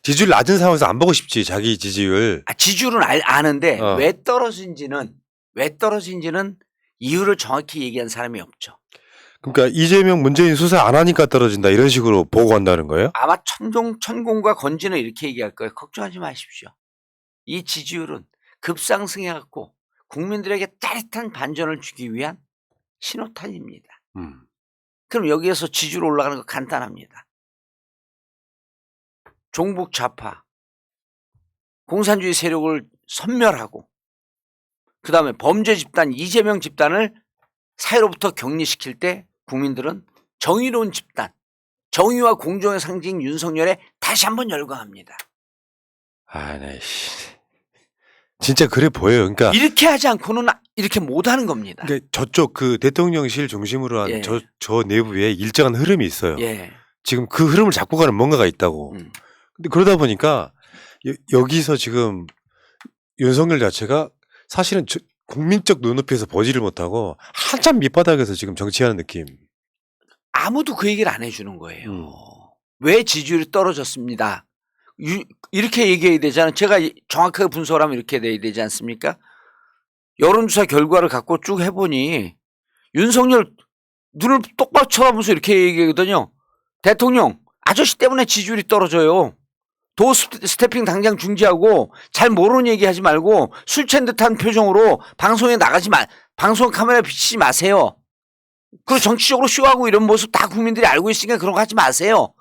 A: 지지율 낮은 상황에서 안 보고 싶지 자기 지지율.
B: 지지율은 아는데 왜 떨어진지는 이유를 정확히 얘기한 사람이 없죠.
A: 그러니까 이재명 문재인 수사 안 하니까 떨어진다 이런 식으로 보고한다는 거예요?
B: 아마 천공과 건지는 이렇게 얘기할 거예요. 걱정하지 마십시오. 이 지지율은 급상승해갖고 국민들에게 짜릿한 반전을 주기 위한 신호탄입니다. 그럼 여기에서 지지율 올라가는 거 간단합니다. 종북 좌파, 공산주의 세력을 섬멸하고 그다음에 범죄 집단 이재명 집단을 사회로부터 격리시킬 때 국민들은 정의로운 집단, 정의와 공정의 상징 윤석열에 다시 한번 열광합니다.
A: 네. 진짜 그래 보여요. 그러니까
B: 이렇게 하지 않고는 이렇게 못하는 겁니다.
A: 그러니까 저쪽 그 대통령실 중심으로 한 저 내부에 일정한 흐름이 있어요.
B: 예.
A: 지금 그 흐름을 잡고 가는 뭔가가 있다고. 근데 그러다 보니까 여기서 지금 윤석열 자체가 사실은 국민적 눈높이에서 보지를 못하고 한참 밑바닥에서 지금 정치하는 느낌.
B: 아무도 그 얘기를 안 해주는 거예요. 왜 지지율이 떨어졌습니다. 이렇게 얘기해야 되잖아요. 제가 정확하게 분석을 하면 이렇게 돼야 되지 않습니까? 여론조사 결과를 갖고 쭉 해보니 윤석열 눈을 똑바로 쳐다보면서 이렇게 얘기하거든요. 대통령 아저씨 때문에 지지율이 떨어져요. 도 스태핑 당장 중지하고 잘 모르는 얘기하지 말고 술 취한 듯한 표정으로 방송에 방송 카메라에 비치지 마세요. 그리고 정치적으로 쇼하고 이런 모습 다 국민들이 알고 있으니까 그런 거 하지 마세요.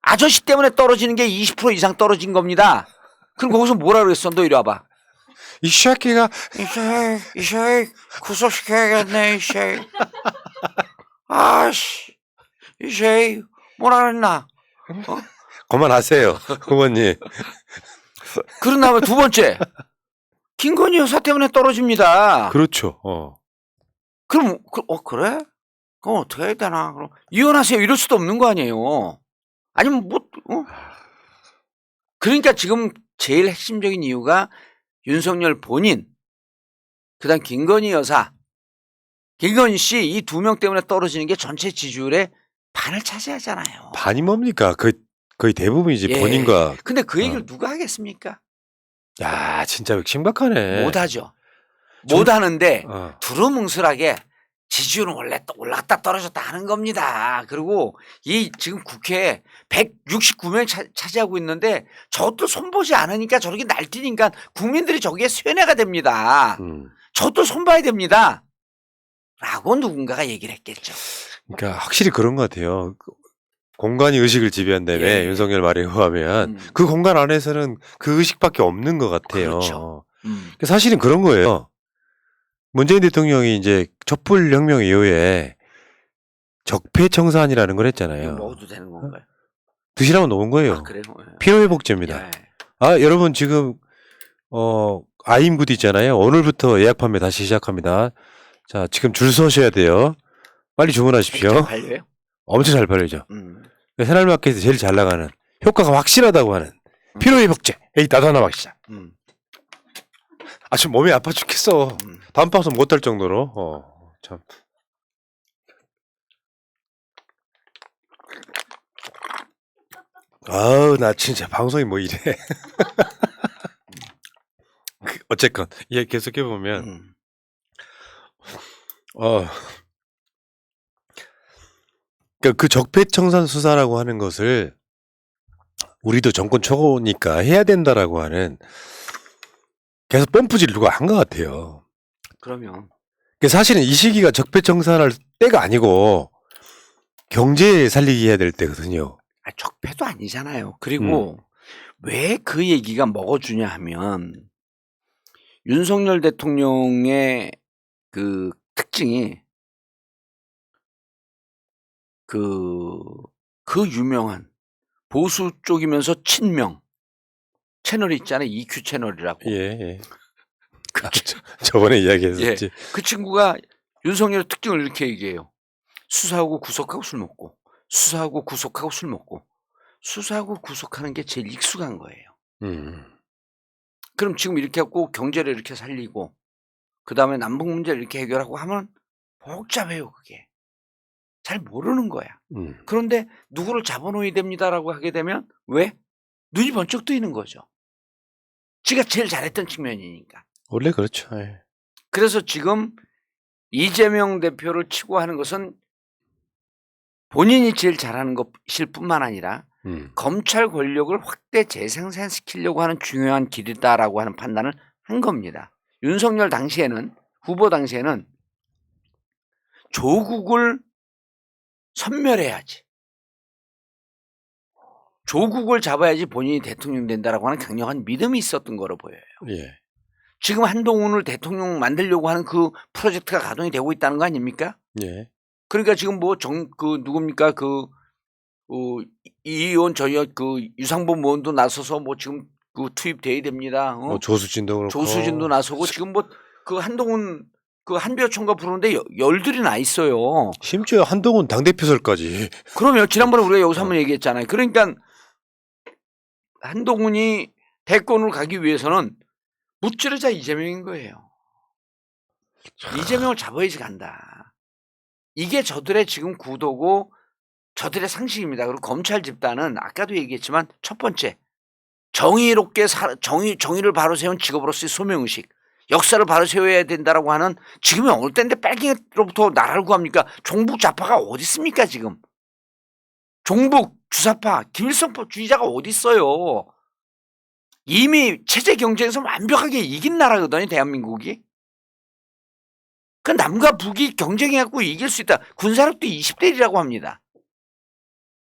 B: 아저씨 때문에 떨어지는 게 20% 이상 떨어진 겁니다. 그럼 거기서 뭐라 그랬어? 너 이리 와봐.
A: 이 새끼가
B: 이 새끼 구속시켜야겠네 이 새끼. 아씨 이 새끼 뭐라 그랬나.
A: 그만하세요, 후보님.
B: 그런 다음에 두 번째 김건희 여사 때문에 떨어집니다.
A: 그렇죠.
B: 그럼 그래? 그럼 어떻게 해야 되나? 그럼 이혼하세요. 이럴 수도 없는 거 아니에요. 아니면 그러니까 지금 제일 핵심적인 이유가 윤석열 본인, 그다음 김건희 여사, 김건희 씨 이 두 명 때문에 떨어지는 게 전체 지지율의 반을 차지하잖아요.
A: 반이 뭡니까? 거의 대부분이지 본인과.
B: 근데 그 얘기를 누가 하겠습니까?
A: 야, 진짜 심각하네.
B: 못하죠. 못하는데 두루뭉술하게 지지율은 원래 올랐다 떨어졌다 하는 겁니다. 그리고 이 지금 국회에 169명 차지하고 있는데 저것도 손보지 않으니까 저렇게 날뛰니까 국민들이 저기에 쇠뇌가 됩니다. 저것도 손봐야 됩니다. 라고 누군가가 얘기를 했겠죠.
A: 그러니까 확실히 그런 것 같아요. 공간이 의식을 지배한다며
B: 예.
A: 윤석열 말에 의하면 그 공간 안에서는 그 의식밖에 없는 것 같아요.
B: 그렇죠.
A: 사실은 그런 거예요. 문재인 대통령이 이제 촛불혁명 이후에 적폐청산이라는 걸
B: 이거
A: 했잖아요.
B: 먹어도 되는 건가요?
A: 드시라고 놓은 거예요.
B: 아, 그래요? 예.
A: 피로회복제입니다.
B: 예.
A: 아, 여러분 지금 아임굿 있잖아요. 오늘부터 예약 판매 다시 시작합니다. 자, 지금 줄 서셔야 돼요. 빨리 주문하십시오.
B: 잘 팔려요?
A: 엄청 잘 팔리죠.
B: 음.
A: 새날마켓에서 제일 잘 나가는 효과가 확실하다고 하는 피로회복제. 에이, 나도 하나 마시자.
B: 음.
A: 아, 지금 몸이 아파 죽겠어. 다음 방송 못할 정도로. 참. 아우, 나 진짜 방송이 뭐 이래. 어쨌건, 예, 계속해보면, 그 적폐청산 수사라고 하는 것을 우리도 정권 초보니까 해야 된다라고 하는 계속 펌프질 누가 한 것 같아요.
B: 그러면
A: 사실은 이 시기가 적폐청산할 때가 아니고 경제 살리기 해야 될 때거든요.
B: 아, 적폐도 아니잖아요. 그리고 왜 그 얘기가 먹어주냐 하면 윤석열 대통령의 그 특징이 그 유명한 보수 쪽이면서 친명 채널이 있잖아요. EQ 채널이라고.
A: 예, 예. 저번에 이야기했었지.
B: 예. 그 친구가 윤석열의 특징을 이렇게 얘기해요. 수사하고 구속하고 술 먹고, 수사하고 구속하고 술 먹고, 수사하고 구속하는 게 제일 익숙한 거예요. 그럼 지금 이렇게 하고 경제를 이렇게 살리고, 그 다음에 남북 문제를 이렇게 해결하고 하면 복잡해요, 그게. 잘 모르는 거야. 그런데 누구를 잡아놓어야 됩니다라고 하게 되면 왜? 눈이 번쩍 뜨이는 거죠. 지가 제일 잘했던 측면이니까.
A: 원래 그렇죠. 예.
B: 그래서 지금 이재명 대표를 치고 하는 것은 본인이 제일 잘하는 것일 뿐만 아니라 검찰 권력을 확대 재생산시키려고 하는 중요한 길이다라고 하는 판단을 한 겁니다. 윤석열 당시에는, 후보 당시에는 조국을 섬멸해야지. 조국을 잡아야지 본인이 대통령 된다라고 하는 강력한 믿음이 있었던 거로 보여요.
A: 예.
B: 지금 한동훈을 대통령 만들려고 하는 그 프로젝트가 가동이 되고 있다는 거 아닙니까?
A: 예.
B: 그러니까 지금 뭐 누굽니까? 이 의원 유상범 의원도 나서서 뭐 지금 투입돼야 됩니다.
A: 조수진도 그렇고.
B: 조수진도 나서고 지금 뭐 한동훈 한비호총과 부르는데 열들이 나 있어요.
A: 심지어 한동훈 당대표설까지.
B: 그러면 지난번에 우리가 여기서 한번 얘기했잖아요. 그러니까 한동훈이 대권으로 가기 위해서는 무찌르자 이재명인 거예요. 이재명을 잡아야지 간다. 이게 저들의 지금 구도고 저들의 상식입니다. 그리고 검찰 집단은 아까도 얘기했지만 첫 번째 정의롭게 정의를 바로 세운 직업으로서의 소명의식, 역사를 바로 세워야 된다라고 하는 지금이 어느 때인데 빨갱이로부터 나라를 구합니까? 종북 좌파가 어디 있습니까 지금? 종북 주사파 김일성주의자가 어디 있어요? 이미 체제 경쟁에서 완벽하게 이긴 나라거든요, 대한민국이. 그 남과 북이 경쟁해갖고 이길 수 있다. 군사력도 20대 1이라고 합니다.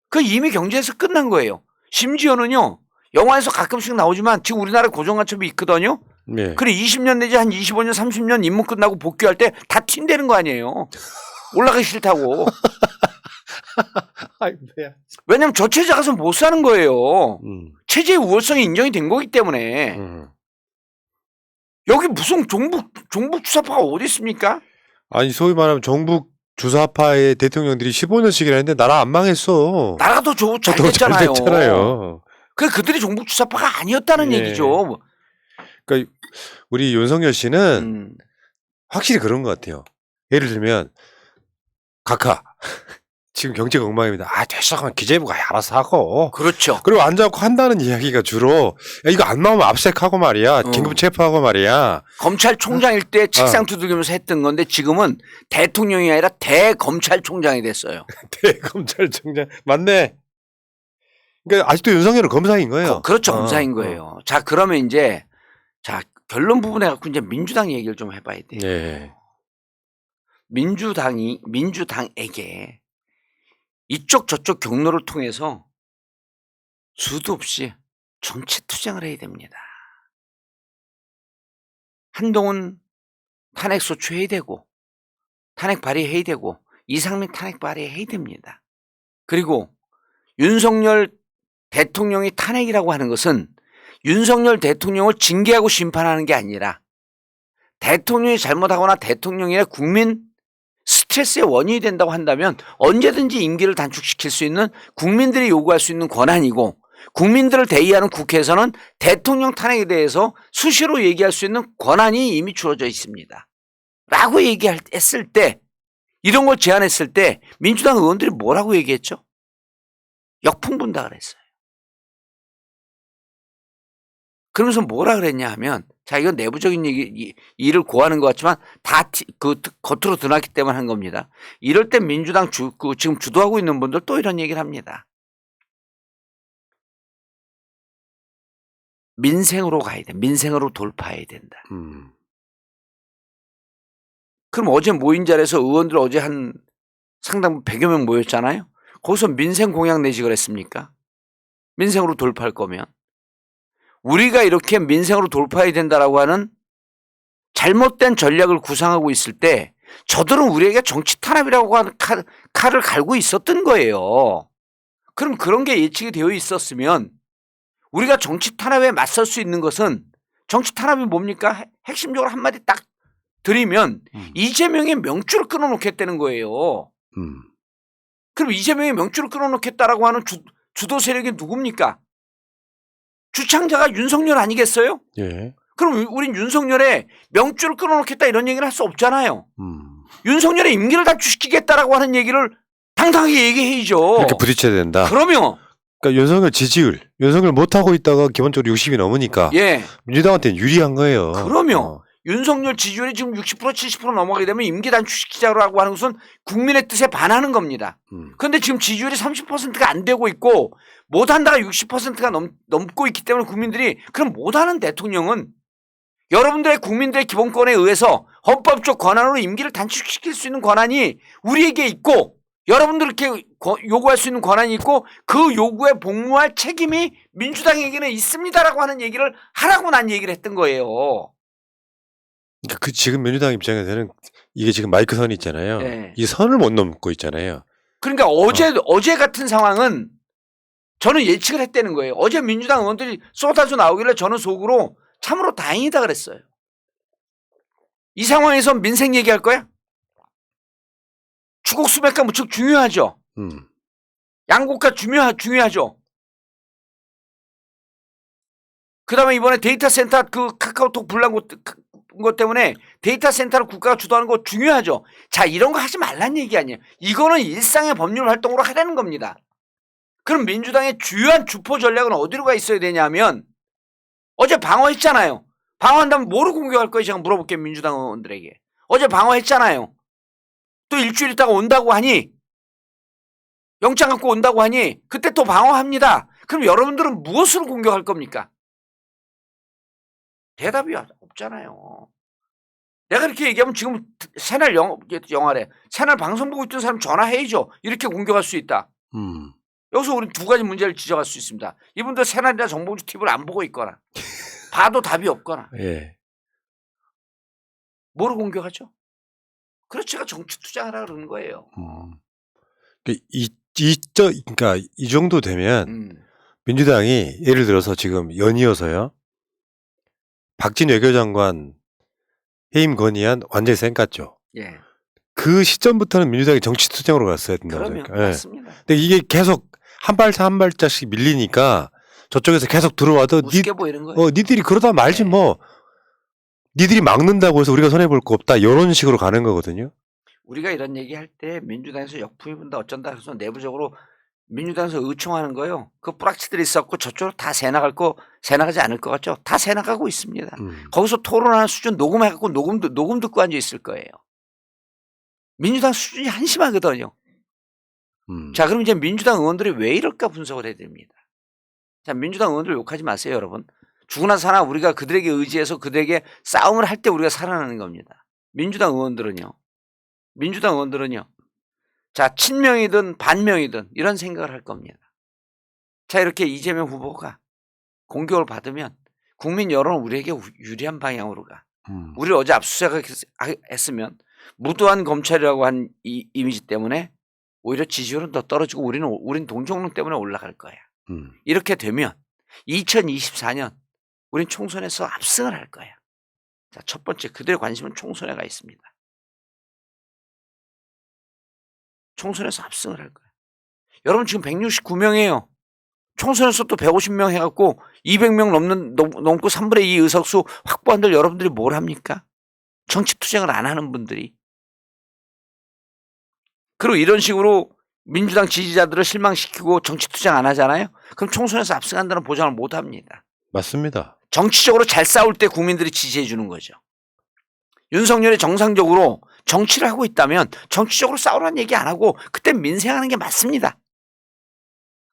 B: 그 이미 경쟁에서 끝난 거예요. 심지어는요, 영화에서 가끔씩 나오지만 지금 우리나라 고정관첩이 있거든요.
A: 네.
B: 그래 20년 내지 한 25년, 30년 임무 끝나고 복귀할 때 다 튄다는 거 아니에요. 올라가기 싫다고.
A: 아이, 뭐야.
B: 왜냐면 저 체제 가서 못 사는 거예요. 체제의 우월성이 인정이 된 거기 때문에. 여기 무슨 종북 주사파가 어디 있습니까?
A: 아니, 소위 말하면 정북 주사파의 대통령들이 15년씩이나 했는데 나라 안 망했어.
B: 나라가 더 잘
A: 더 잘
B: 됐잖아요.
A: 됐잖아요.
B: 그들이 종북 주사파가 아니었다는
A: 예.
B: 얘기죠.
A: 그러니까 우리 윤석열 씨는 확실히 그런 것 같아요. 예를 들면 각하 지금 경제가 엉망입니다. 아, 됐어. 그럼 기재부가 알아서 하고.
B: 그렇죠.
A: 그리고 앉아갖고 한다는 이야기가 주로 야, 이거 안 나오면 압색하고 말이야. 긴급 체포하고 말이야.
B: 검찰총장일 때 책상 두들기면서 했던 건데 지금은 대통령이 아니라 대검찰총장이 됐어요.
A: 대검찰총장. 맞네. 그러니까 아직도 윤석열은 검사인 거예요.
B: 그렇죠. 검사인 거예요. 자, 그러면 이제 결론 부분에 갖고 이제 민주당 얘기를 좀 해봐야 돼요.
A: 네.
B: 민주당에게 이쪽 저쪽 경로를 통해서 수도 없이 정치 투쟁을 해야 됩니다. 한동훈 탄핵 소추해야 되고 탄핵 발의해야 되고 이상민 탄핵 발의해야 됩니다. 그리고 윤석열 대통령이 탄핵이라고 하는 것은 윤석열 대통령을 징계하고 심판하는 게 아니라 대통령이 잘못하거나 대통령이나 국민 스트레스의 원인이 된다고 한다면 언제든지 임기를 단축시킬 수 있는 국민들이 요구할 수 있는 권한이고 국민들을 대의하는 국회에서는 대통령 탄핵에 대해서 수시로 얘기할 수 있는 권한이 이미 주어져 있습니다. 라고 얘기했을 때 이런 걸 제안했을 때 민주당 의원들이 뭐라고 얘기했죠? 역풍분다 그랬어요. 그러면서 뭐라 그랬냐 하면 자 이건 내부적인 일을 고하는 것 같지만 다 겉으로 드러났기 때문에 한 겁니다. 이럴 때 민주당 지금 주도하고 있는 분들 또 이런 얘기를 합니다. 민생으로 가야 돼. 민생으로 돌파해야 된다. 그럼 어제 모인 자리에서 의원들 어제 한 상당 100여 명 모였잖아요. 거기서 민생 공약 내지 그랬습니까? 민생으로 돌파할 거면. 우리가 이렇게 민생으로 돌파해야 된다라고 하는 잘못된 전략을 구상하고 있을 때 저들은 우리에게 정치 탄압이라고 하는 칼을 갈고 있었던 거예요. 그럼 그런 게 예측이 되어 있었으면 우리가 정치 탄압에 맞설 수 있는 것은 정치 탄압이 뭡니까? 핵심적으로 한마디 딱 드리면 이재명의 명줄을 끊어놓겠다는 거예요. 그럼 이재명의 명줄을 끊어놓겠다라고 하는 주도 세력이 누굽니까? 주창자가 윤석열 아니겠어요?
A: 예.
B: 그럼 우린 윤석열의 명줄을 끊어놓겠다 이런 얘기를 할 수 없잖아요. 윤석열의 임기를 단축시키겠다라고 하는 얘기를 당당하게 얘기해야죠.
A: 이렇게 부딪혀야 된다.
B: 그러면
A: 그러니까 윤석열 지지율, 윤석열 못하고 있다가 기본적으로 60이 넘으니까
B: 예.
A: 민주당한테는 유리한 거예요.
B: 그러면 윤석열 지지율이 지금 60% 70% 넘어가게 되면 임기 단축시키자고 하는 것은 국민의 뜻에 반하는 겁니다. 그런데 지금 지지율이 30%가 안 되고 있고 못한다가 60%가 넘고 있기 때문에 국민들이 그럼 못하는 대통령은 여러분들의 국민들의 기본권에 의해서 헌법적 권한으로 임기를 단축시킬 수 있는 권한이 우리에게 있고 여러분들께 요구할 수 있는 권한이 있고 그 요구에 복무할 책임이 민주당에게는 있습니다라고 하는 얘기를 하라고 난 얘기를 했던 거예요.
A: 그 지금 민주당 입장에서는 이게 지금 마이크 선이 있잖아요.
B: 네.
A: 이 선을 못 넘고 있잖아요.
B: 그러니까 어제 같은 상황은 저는 예측을 했다는 거예요. 어제 민주당 의원들이 쏟아져 나오길래 저는 속으로 참으로 다행이다 그랬어요. 이 상황에서 민생 얘기할 거야? 주곡 수백가 무척 중요하죠. 양곡가 중요하죠. 그다음에 이번에 데이터 센터 그 카카오톡 불난 것 때문에 데이터 센터를 국가가 주도하는 거 중요하죠. 자, 이런 거 하지 말란 얘기 아니에요. 이거는 일상의 법률 활동으로 하라는 겁니다. 그럼 민주당의 주요한 주포 전략은 어디로 가 있어야 되냐면 어제 방어했잖아요. 방어한다면 뭐로 공격할 거예요? 제가 물어볼게요. 민주당 의원들에게. 어제 방어했잖아요. 또 일주일 있다가 온다고 하니 영장 갖고 온다고 하니 그때 또 방어합니다. 그럼 여러분들은 무엇으로 공격할 겁니까? 대답이 없잖아요. 내가 이렇게 얘기하면 지금 새날 영화래. 새날 방송 보고 있던 사람 전화해야죠. 이렇게 공격할 수 있다. 여기서 우리는 두 가지 문제를 지적할 수 있습니다. 이분들 새날이나 정봉주 TV를 안 보고 있거나 봐도 답이 없거나
A: 예.
B: 뭐로 공격하죠? 그래서 제가 정치 투쟁하라 그러는 거예요.
A: 그러니까 이 정도 되면 민주당이 예를 들어서 지금 연이어서요. 박진 외교장관 해임 건의안 완전히 쌩깠죠.
B: 예.
A: 그 시점부터는 민주당이 정치 투쟁으로 갔어야 된다고
B: 그러면
A: 생각해요. 예.
B: 맞습니다.
A: 근데 이게 계속 한 발짝 한 발짝씩 밀리니까 저쪽에서 계속 들어와도
B: 우습게 보이는 거예요.
A: 니들이 그러다 말지
B: 네.
A: 뭐 니들이 막는다고 해서 우리가 손해볼 거 없다 이런 식으로 가는 거거든요.
B: 우리가 이런 얘기할 때 민주당에서 역풍이 분다 어쩐다 해서 내부적으로 민주당에서 의총하는 거요. 그 뿌락치들이 있었고 저쪽으로 다 새나가지 않을 것 같죠. 다 새나가고 있습니다. 거기서 토론하는 수준 녹음해갖고 녹음 듣고 앉아 있을 거예요. 민주당 수준이 한심하거든요. 자, 그럼 이제 민주당 의원들이 왜 이럴까 분석을 해야 됩니다. 자, 민주당 의원들 욕하지 마세요, 여러분. 죽으나 사나 우리가 그들에게 의지해서 그들에게 싸움을 할 때 우리가 살아나는 겁니다. 민주당 의원들은요. 자, 친명이든 반명이든 이런 생각을 할 겁니다. 자, 이렇게 이재명 후보가 공격을 받으면 국민 여론은 우리에게 유리한 방향으로 가. 우리 어제 압수수색했으면 무도한 검찰이라고 한 이 이미지 때문에 오히려 지지율은 더 떨어지고 우린 동정론 때문에 올라갈 거야. 이렇게 되면 2024년 우린 총선에서 압승을 할 거야. 자, 첫 번째 그들의 관심은 총선에 가 있습니다. 총선에서 압승을 할 거야. 여러분 지금 169명이에요. 총선에서 또 150명 해갖고 200명 넘고 3분의 2 의석수 확보한들 여러분들이 뭘 합니까? 정치 투쟁을 안 하는 분들이. 그리고 이런 식으로 민주당 지지자들을 실망시키고 정치 투쟁 안 하잖아요. 그럼 총선에서 압승한다는 보장을 못 합니다.
A: 맞습니다.
B: 정치적으로 잘 싸울 때 국민들이 지지해 주는 거죠. 윤석열이 정상적으로 정치를 하고 있다면 정치적으로 싸우라는 얘기 안 하고 그때 민생하는 게 맞습니다.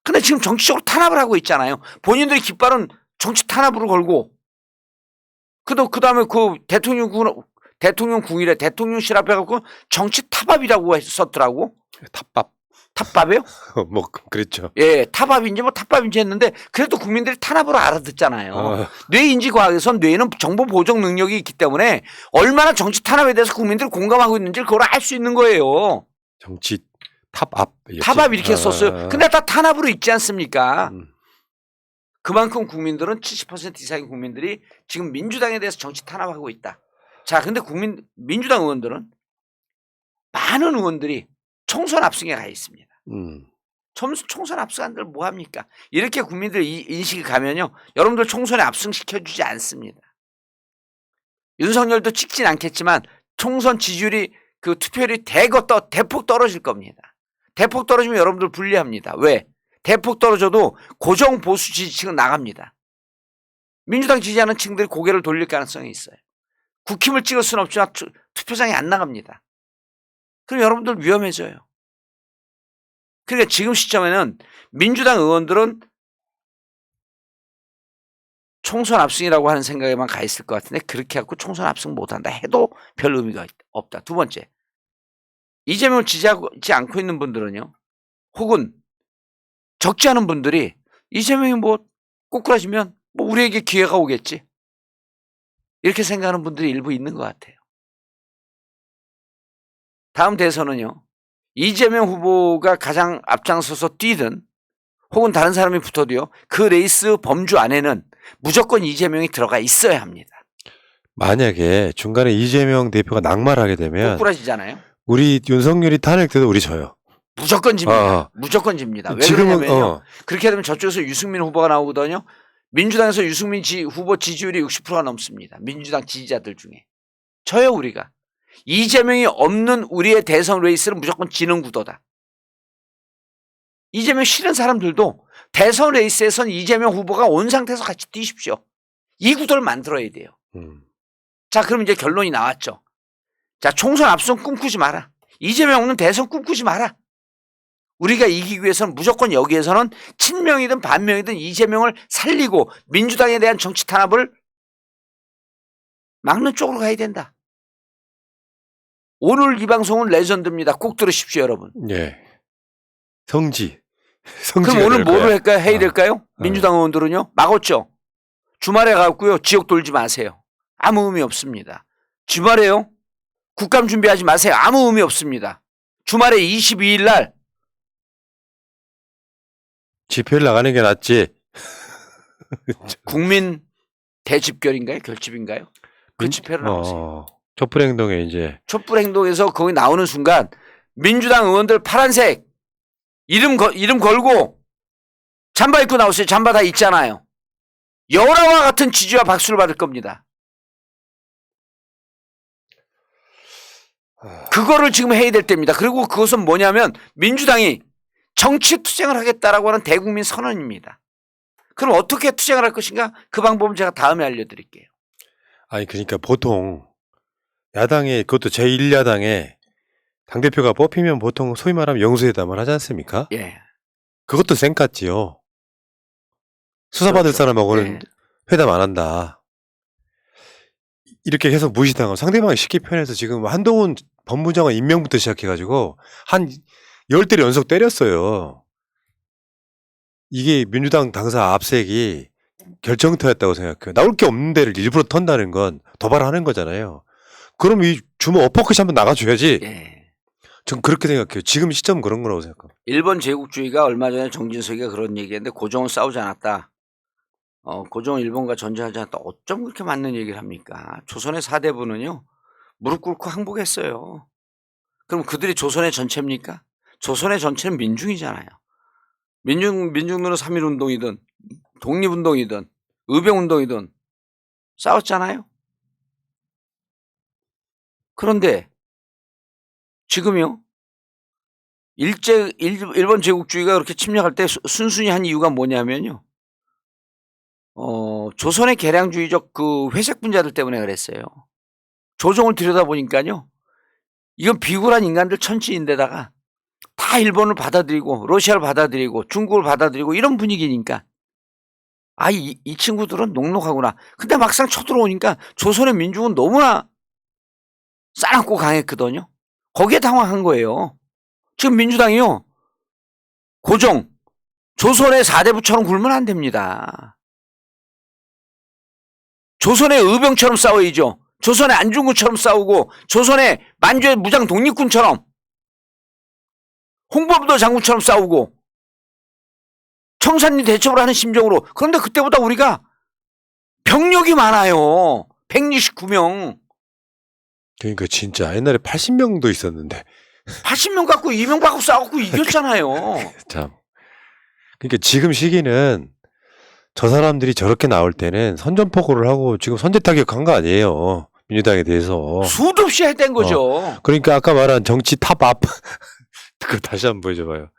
B: 근데 지금 정치적으로 탄압을 하고 있잖아요. 본인들의 깃발은 정치 탄압으로 걸고 그 다음에 그 대통령궁이래 대통령실 앞에 갖고 정치 타밥이라고 썼더라고.
A: 탑밥.
B: 탑밥이요?
A: 뭐 그랬죠.
B: 예, 타밥인지 뭐 탑밥인지 했는데 그래도 국민들이 탄압으로 알아듣잖아요. 뇌인지 과학에선 뇌는 정보 보정 능력이 있기 때문에 얼마나 정치 탄압에 대해서 국민들이 공감하고 있는지 그걸 알 수 있는 거예요.
A: 정치 탑압.
B: 타밥 이렇게 썼어요. 근데 다 탄압으로 있지 않습니까? 그만큼 국민들은 70% 이상의 국민들이 지금 민주당에 대해서 정치 탄압하고 있다. 자, 근데 민주당 의원들은 많은 의원들이 총선 압승에 가 있습니다. 총선 압승한들 뭐 합니까? 이렇게 국민들 인식이 가면요. 여러분들 총선에 압승시켜주지 않습니다. 윤석열도 찍진 않겠지만 총선 지지율이 그 투표율이 대폭 떨어질 겁니다. 대폭 떨어지면 여러분들 불리합니다. 왜? 대폭 떨어져도 고정 보수 지지층은 나갑니다. 민주당 지지하는 층들이 고개를 돌릴 가능성이 있어요. 국힘을 찍을 수는 없지만 투표장에 안 나갑니다. 그럼 여러분들 위험해져요. 그러니까 지금 시점에는 민주당 의원들은 총선 압승이라고 하는 생각에만 가 있을 것 같은데 그렇게 해갖고 총선 압승 못한다 해도 별 의미가 없다. 두 번째, 이재명을 지지하지 않고 있는 분들은요. 혹은 적지 않은 분들이 이재명이 뭐 꼬꾸라지면 뭐 우리에게 기회가 오겠지. 이렇게 생각하는 분들이 일부 있는 것 같아요. 다음 대선은요. 이재명 후보가 가장 앞장서서 뛰든 혹은 다른 사람이 붙어도요. 그 레이스 범주 안에는 무조건 이재명이 들어가 있어야 합니다.
A: 만약에 중간에 이재명 대표가 낙마를 하게 되면
B: 꼬꾸라지잖아요.
A: 우리 윤석열이 탄핵돼도 우리 져요.
B: 무조건 집니다. 무조건 집니다. 왜 그러냐면요. 그렇게 되면 저쪽에서 유승민 후보가 나오거든요. 민주당에서 유승민 후보 지지율이 60%가 넘습니다. 민주당 지지자들 중에. 져요 우리가. 이재명이 없는 우리의 대선 레이스는 무조건 지는 구도다. 이재명 싫은 사람들도 대선 레이스에선 이재명 후보가 온 상태에서 같이 뛰십시오. 이 구도를 만들어야 돼요. 자, 그럼 이제 결론이 나왔죠. 자, 총선 압승 꿈꾸지 마라. 이재명 없는 대선 꿈꾸지 마라. 우리가 이기기 위해서는 무조건 여기에서는 친명이든 반명이든 이재명을 살리고 민주당에 대한 정치 탄압을 막는 쪽으로 가야 된다. 오늘 이 방송은 레전드입니다. 꼭 들으십시오, 여러분.
A: 예. 성지.
B: 그럼 오늘 뭐를 할까요? 해야 될까요? 민주당 의원들은요. 막았죠. 주말에 가고요. 지역 돌지 마세요. 아무 의미 없습니다. 주말에요. 국감 준비하지 마세요. 아무 의미 없습니다. 주말에 22일 날
A: 집회를 나가는 게 낫지.
B: 국민 대집결인가요? 결집인가요? 그 집회를 나오세요.
A: 촛불 행동에 이제.
B: 촛불 행동에서 거기 나오는 순간 민주당 의원들 파란색 이름 걸고 잠바 입고 나오세요. 잠바 다 있잖아요. 열화와 같은 지지와 박수를 받을 겁니다. 그거를 지금 해야 될 때입니다. 그리고 그것은 뭐냐면 민주당이 정치 투쟁을 하겠다라고 하는 대국민 선언입니다. 그럼 어떻게 투쟁을 할 것인가? 그 방법은 제가 다음에 알려드릴게요.
A: 아니 그러니까 보통 야당에 그것도 제1야당에 당대표가 뽑히면 보통 소위 말하면 영수회담을 하지 않습니까?
B: 예.
A: 그것도 쌩깠지요. 수사받을
B: 그렇죠.
A: 사람하고는
B: 예.
A: 회담 안 한다. 이렇게 계속 무시당하고 상대방이 쉽게 표현해서 지금 한동훈 법무장관 임명부터 시작해가지고 한 10대를 연속 때렸어요. 이게 민주당 당사 압색이 결정터였다고 생각해요. 나올 게 없는 데를 일부러 턴다는 건 도발하는 거잖아요. 그럼 이 주먹 어퍼컷이 한번 나가줘야지.
B: 예.
A: 전 그렇게 생각해요. 지금 시점 그런 거라고 생각합니다.
B: 일본 제국주의가 얼마 전에 정진석이가 그런 얘기했는데 고종은 싸우지 않았다. 고종은 일본과 전쟁하지 않았다. 어쩜 그렇게 맞는 얘기를 합니까? 조선의 사대부는요. 무릎 꿇고 항복했어요. 그럼 그들이 조선의 전체입니까? 조선의 전체는 민중이잖아요. 민중들은 3.1운동이든 독립운동이든 의병운동이든 싸웠잖아요. 그런데 지금요. 일본 제국주의가 그렇게 침략할 때 순순히 한 이유가 뭐냐면요. 조선의 개량주의적 그 회색 분자들 때문에 그랬어요. 조정을 들여다보니까요. 이건 비굴한 인간들 천지인데다가 다 일본을 받아들이고 러시아를 받아들이고 중국을 받아들이고 이런 분위기니까 이 친구들은 녹록하구나. 근데 막상 쳐들어오니까 조선의 민중은 너무나 싸납고 강했거든요. 거기에 당황한 거예요. 지금 민주당이요. 고종, 조선의 4대부처럼 굴면 안 됩니다. 조선의 의병처럼 싸워야죠. 조선의 안중근처럼 싸우고 조선의 만주의 무장 독립군처럼 홍범도 장군처럼 싸우고 청산리 대첩을 하는 심정으로. 그런데 그때보다 우리가 병력이 많아요. 169명.
A: 그러니까 진짜 옛날에 80명도 있었는데
B: 80명 갖고 이명박하고 싸웠고 이겼잖아요.
A: 참. 그러니까 지금 시기는 저 사람들이 저렇게 나올 때는 선전포고를 하고 지금 선제타격한 거 아니에요. 민주당에 대해서.
B: 수도 없이 해댄 거죠.
A: 그러니까 아까 말한 정치 탑압. 그거 다시 한번 보여줘봐요.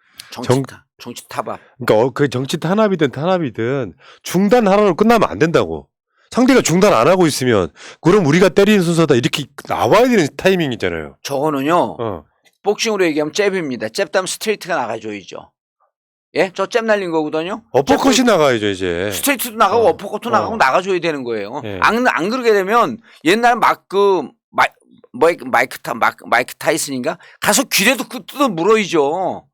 B: 정치 타박.
A: 그러니까 그 정치 탄압이든 중단하라고 끝나면 안 된다고. 상대가 중단 안 하고 있으면 그럼 우리가 때리는 순서다 이렇게 나와야 되는 타이밍 있잖아요.
B: 저거는요. 복싱으로 얘기하면 잽입니다. 잽다면 스트레이트가 나가줘야죠. 예? 저 잽 날린 거거든요.
A: 어퍼컷이 나가야죠 이제.
B: 스트레이트도 나가고 어퍼컷도 나가고 나가줘야 되는 거예요.
A: 예.
B: 안 그러게 되면 옛날 마이크 타이슨인가 가서 귀에도 뜯어 물어야죠.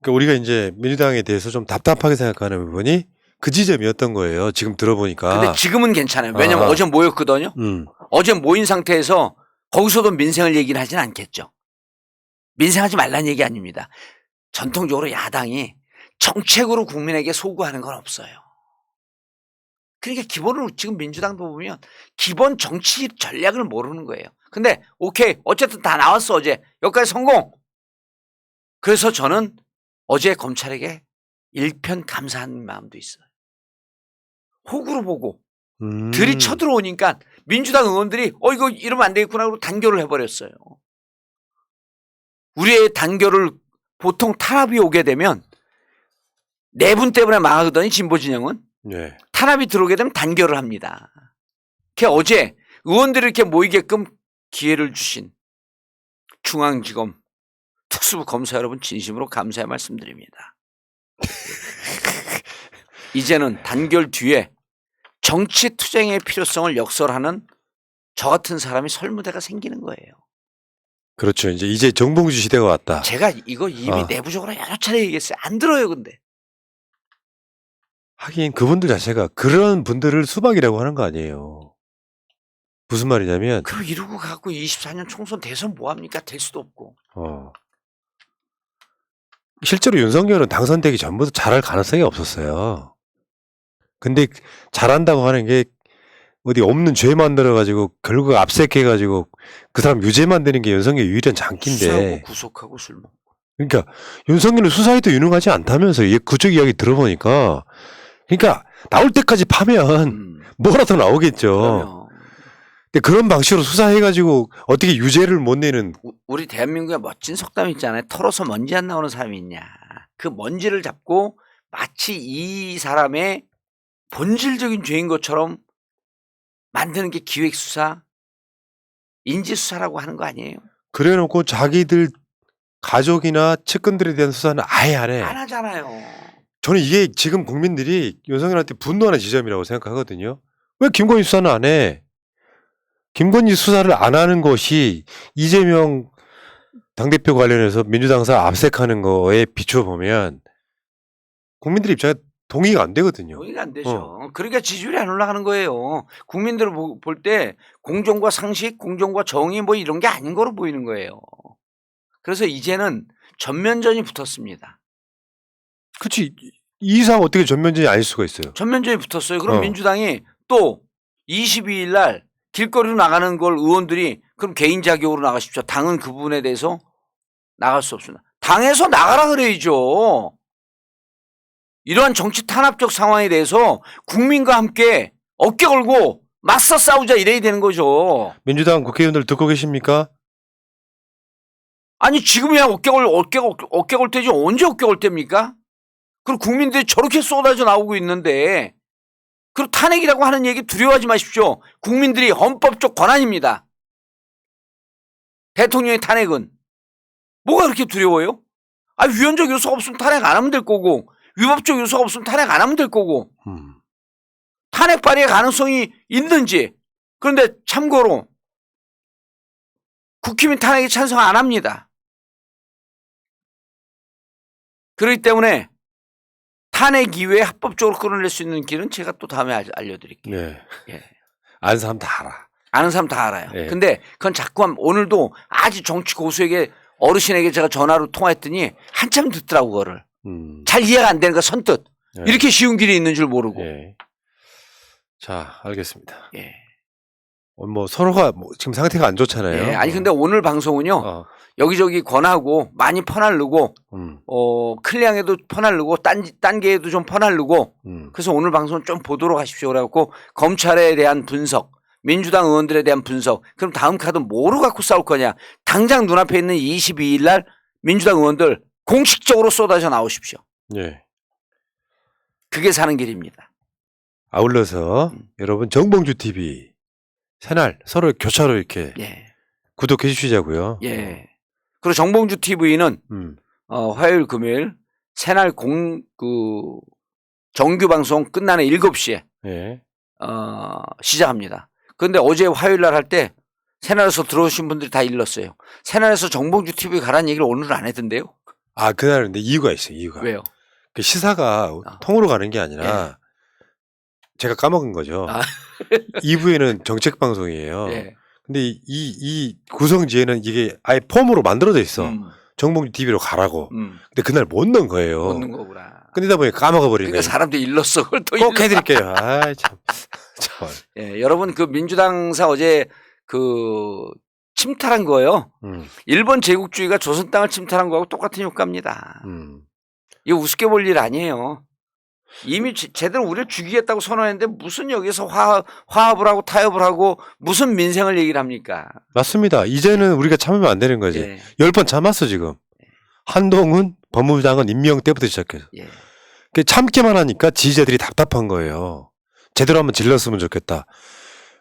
A: 그러니까 우리가 이제 민주당에 대해서 좀 답답하게 생각하는 부분이 그 지점이었던 거예요. 지금 들어보니까.
B: 근데 지금은 괜찮아요. 왜냐면 어제 모였거든요. 어제 모인 상태에서 거기서도 민생을 얘기는 하진 않겠죠. 민생하지 말라는 얘기 아닙니다. 전통적으로 야당이 정책으로 국민에게 소구하는 건 없어요. 그러니까 기본으로 지금 민주당도 보면 기본 정치 전략을 모르는 거예요. 근데 오케이 어쨌든 다 나왔어 어제 여기까지 성공. 그래서 저는 어제 검찰에게 일편 감사한 마음도 있어요. 호구로 보고 들이 쳐들어오니까 민주당 의원들이 이거 이러면 안 되겠구나 하고 단결을 해버렸어요. 우리의 단결을 보통 탄압이 오게 되면 내분 때문에 망하거든요. 진보 진영은.
A: 네.
B: 탄압이 들어오게 되면 단결을 합니다. 어제 의원들이 이렇게 모이게끔 기회를 주신 중앙지검 특수부 검사 여러분 진심으로 감사의 말씀드립니다. 이제는 단결 뒤에 정치 투쟁의 필요성을 역설하는 저 같은 사람이 설무대가 생기는 거예요.
A: 그렇죠. 이제 정봉주 시대가 왔다.
B: 제가 이거 이미 내부적으로 여러 차례 얘기했어요. 안 들어요, 근데.
A: 하긴 그분들 자체가 그런 분들을 수박이라고 하는 거 아니에요. 무슨 말이냐면
B: 그럼 이러고 갖고 24년 총선 대선 뭐합니까? 될 수도 없고.
A: 실제로 윤석열은 당선되기 전부터 잘할 가능성이 없었어요. 근데 잘한다고 하는 게 어디 없는 죄 만들어가지고 결국 압색해가지고 그 사람 유죄 만드는 게 윤석열 유일한 장기인데.
B: 수사하고 구속하고 술 먹고.
A: 그러니까 윤석열은 수사에도 유능하지 않다면서 그쪽 이야기 들어보니까 그러니까 나올 때까지 파면 뭐라도 나오겠죠.
B: 그러면.
A: 근데 그런 방식으로 수사해가지고 어떻게 유죄를 못 내는.
B: 우리 대한민국에 멋진 속담 있잖아요. 털어서 먼지 안 나오는 사람이 있냐. 그 먼지를 잡고 마치 이 사람의 본질적인 죄인 것처럼 만드는 게 기획수사, 인지수사라고 하는 거 아니에요?
A: 그래놓고 자기들 가족이나 측근들에 대한 수사는 아예 안 해.
B: 안 하잖아요.
A: 저는 이게 지금 국민들이 윤석열한테 분노하는 지점이라고 생각하거든요. 왜 김건희 수사는 안 해? 김건희 수사를 안 하는 것이 이재명 당대표 관련해서 민주당사 압색하는 거에 비추어 보면 국민들 입장에 동의가 안 되거든요.
B: 동의가 안 되죠. 그러니까 지지율이 안 올라가는 거예요. 국민들을 볼 때 공정과 상식, 공정과 정의 뭐 이런 게 아닌 거로 보이는 거예요. 그래서 이제는 전면전이 붙었습니다.
A: 그렇지. 이 이상 어떻게 전면전이 아닐 수가 있어요.
B: 전면전이 붙었어요. 그럼 민주당이 또 22일 날 길거리로 나가는 걸 의원들이 그럼 개인 자격으로 나가십시오. 당은 그 부분에 대해서 나갈 수 없습니다. 당에서 나가라 그래야죠. 이러한 정치 탄압적 상황에 대해서 국민과 함께 어깨 걸고 맞서 싸우자 이래야 되는 거죠.
A: 민주당 국회의원들 듣고 계십니까?
B: 아니 지금이야 어깨 걸 때지 언제 어깨 걸 때입니까? 그리고 국민들이 저렇게 쏟아져 나오고 있는데 그리고 탄핵이라고 하는 얘기 두려워하지 마십시오. 국민들이 헌법적 권한입니다. 대통령의 탄핵은 뭐가 그렇게 두려워요? 아 위헌적 요소가 없으면 탄핵 안 하면 될 거고 위법적 요소가 없으면 탄핵 안 하면 될 거고 탄핵 발의의 가능성이 있는지. 그런데 참고로 국힘이 탄핵에 찬성 안 합니다. 그렇기 때문에 탄핵 이외에 합법적으로 끌어낼 수 있는 길은 제가 또 다음에 알려드릴게요.
A: 네.
B: 예.
A: 아는 사람 다 알아.
B: 아는 사람 다 알아요.
A: 네.
B: 근데 그건 자꾸만 오늘도 아주 정치 고수에게 어르신에게 제가 전화로 통화했더니 한참 듣더라고 그거를. 잘 이해가 안 되는 거 선뜻.
A: 네.
B: 이렇게 쉬운 길이 있는 줄 모르고.
A: 네. 자, 알겠습니다.
B: 예.
A: 뭐 서로가 지금 상태가 안 좋잖아요.
B: 예. 아니 근데 오늘 방송은요. 여기저기 권하고 많이 퍼날르고 클리앙에도 퍼날르고 딴게에도 좀 퍼날르고 그래서 오늘 방송은 좀 보도록 하십시오. 그래갖고 검찰에 대한 분석, 민주당 의원들에 대한 분석. 그럼 다음 카드 뭐로 갖고 싸울 거냐. 당장 눈앞에 있는 22일 날 민주당 의원들 공식적으로 쏟아져 나오십시오.
A: 예.
B: 그게 사는 길입니다.
A: 아울러서 여러분 정봉주 TV 새날 서로 교차로 이렇게
B: 예.
A: 구독해 주시자고요.
B: 예. 그리고 정봉주 TV는 화요일 금요일 새날 정규 방송 끝나는 7시에
A: 예.
B: 시작합니다. 그런데 어제 화요일 날 할 때 새날에서 들어오신 분들이 다 일렀어요. 새날에서 정봉주 TV 가라는 얘기를 오늘은 안 했던데요.
A: 아, 그날은 근데 이유가 있어요. 이유가.
B: 왜요?
A: 그 시사가 통으로 가는 게 아니라
B: 예.
A: 제가 까먹은 거죠. 2부에는 정책 방송이에요.
B: 예.
A: 근데 이 구성지에는 이게 아예 폼으로 만들어져 있어. 정봉주 TV로 가라고. 근데 그날 못 넣은 거예요.
B: 못 넣은 거구나.
A: 끝내다 보니 까먹어 버리네.
B: 그러니까 사람들이 일렀어. 그걸 또
A: 꼭 해드릴게요. 아, 참.
B: 예, 여러분 그 민주당사 어제 그 침탈한 거예요. 일본 제국주의가 조선 땅을 침탈한 거하고 똑같은 효과입니다. 이거 우습게 볼 일 아니에요. 이미 제대로 우리를 죽이겠다고 선언했는데 무슨 여기서 화합을 하고 타협을 하고 무슨 민생을 얘기를 합니까?
A: 맞습니다. 이제는 우리가 참으면 안 되는 거지.
B: 예.
A: 10번 참았어 지금. 한동훈 법무부장관 임명 때부터 시작해서.
B: 예.
A: 참기만 하니까 지지자들이 답답한 거예요. 제대로 한번 질렀으면 좋겠다.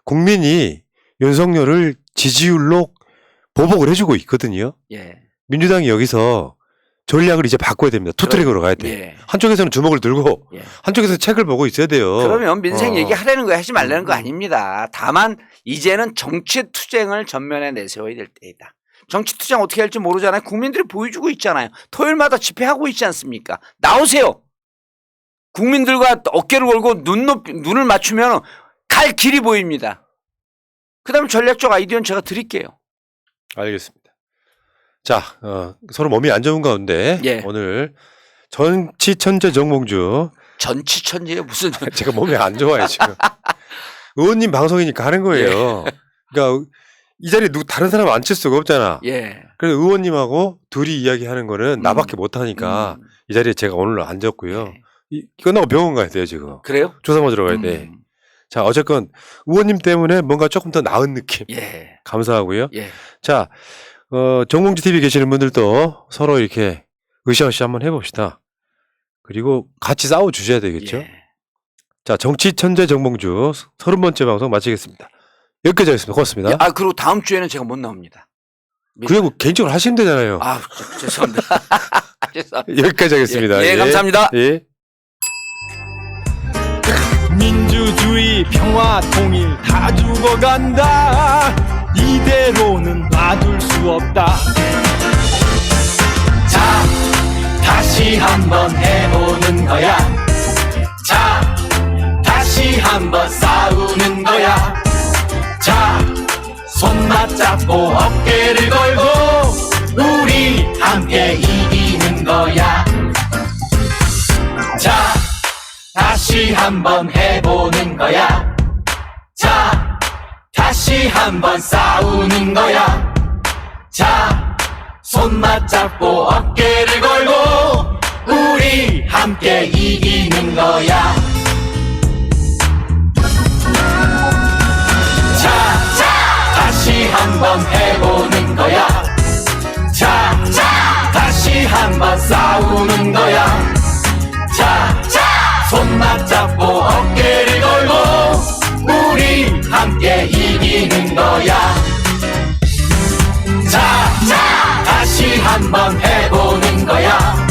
A: 국민이 윤석열을 지지율로 보복을 해주고 있거든요.
B: 예.
A: 민주당이 여기서 전략을 이제 바꿔야 됩니다. 투트랙으로 가야 돼.
B: 예.
A: 한쪽에서는 주먹을 들고
B: 예.
A: 한쪽에서 책을 보고 있어야 돼요.
B: 그러면 민생 얘기하려는 거 하지 말라는 거 아닙니다. 다만 이제는 정치 투쟁을 전면에 내세워야 될 때이다. 정치 투쟁 어떻게 할지 모르잖아요. 국민들이 보여주고 있잖아요. 토요일마다 집회하고 있지 않습니까? 나오세요. 국민들과 어깨를 걸고 눈을 맞추면 갈 길이 보입니다. 그다음에 전략적 아이디어는 제가 드릴게요.
A: 알겠습니다. 자, 서로 몸이 안 좋은 가운데
B: 예.
A: 오늘 전치 천재 정봉주.
B: 전치 천재예요 무슨?
A: 제가 몸이 안 좋아요 지금. 의원님 방송이니까 하는 거예요. 그러니까 이 자리에 다른 사람 앉힐 수가 없잖아.
B: 예.
A: 그래서 의원님하고 둘이 이야기하는 거는 나밖에 못 하니까 이 자리에 제가 오늘 앉았고요. 끝나고 병원 가야 돼요 지금.
B: 그래요?
A: 조사 맞으러 가야 돼. 자, 어쨌건 의원님 때문에 뭔가 조금 더 나은 느낌.
B: 예.
A: 감사하고요.
B: 예.
A: 자, 정봉주 TV 계시는 분들도 서로 이렇게 으쌰으쌰 한번 해봅시다. 그리고 같이 싸워주셔야 되겠죠.
B: 예.
A: 자, 정치 천재 정봉주 30번째 방송 마치겠습니다. 여기까지 하겠습니다. 고맙습니다.
B: 예. 그리고 다음 주에는 제가 못 나옵니다.
A: 그리고 개인적으로 하시면 되잖아요.
B: 죄송합니다. 죄송합니다.
A: 여기까지 하겠습니다.
B: 예, 감사합니다.
A: 예.
C: 민주주의 평화 통일 다 죽어간다 이대로는 놔둘 수 없다
D: 다시 한번 해보는 거야. 자, 다시 한번 싸우는 거야. 자, 손 맞잡고 어깨를 걸고 우리 함께 이기는 거야. 자, 다시 한번 해보는 거야. 자, 다시 한번 싸우는 거야. 자, 손 맞잡고 어깨를 걸고 우리 함께 이기는 거야. 자, 다시 한번 해보는 거야. 자, 다시 한번 싸우는 거야. 자, 손 맞잡고 어깨를 걸고 우리 함께 이기는 거야. 자, 다시 한번 해보는 거야.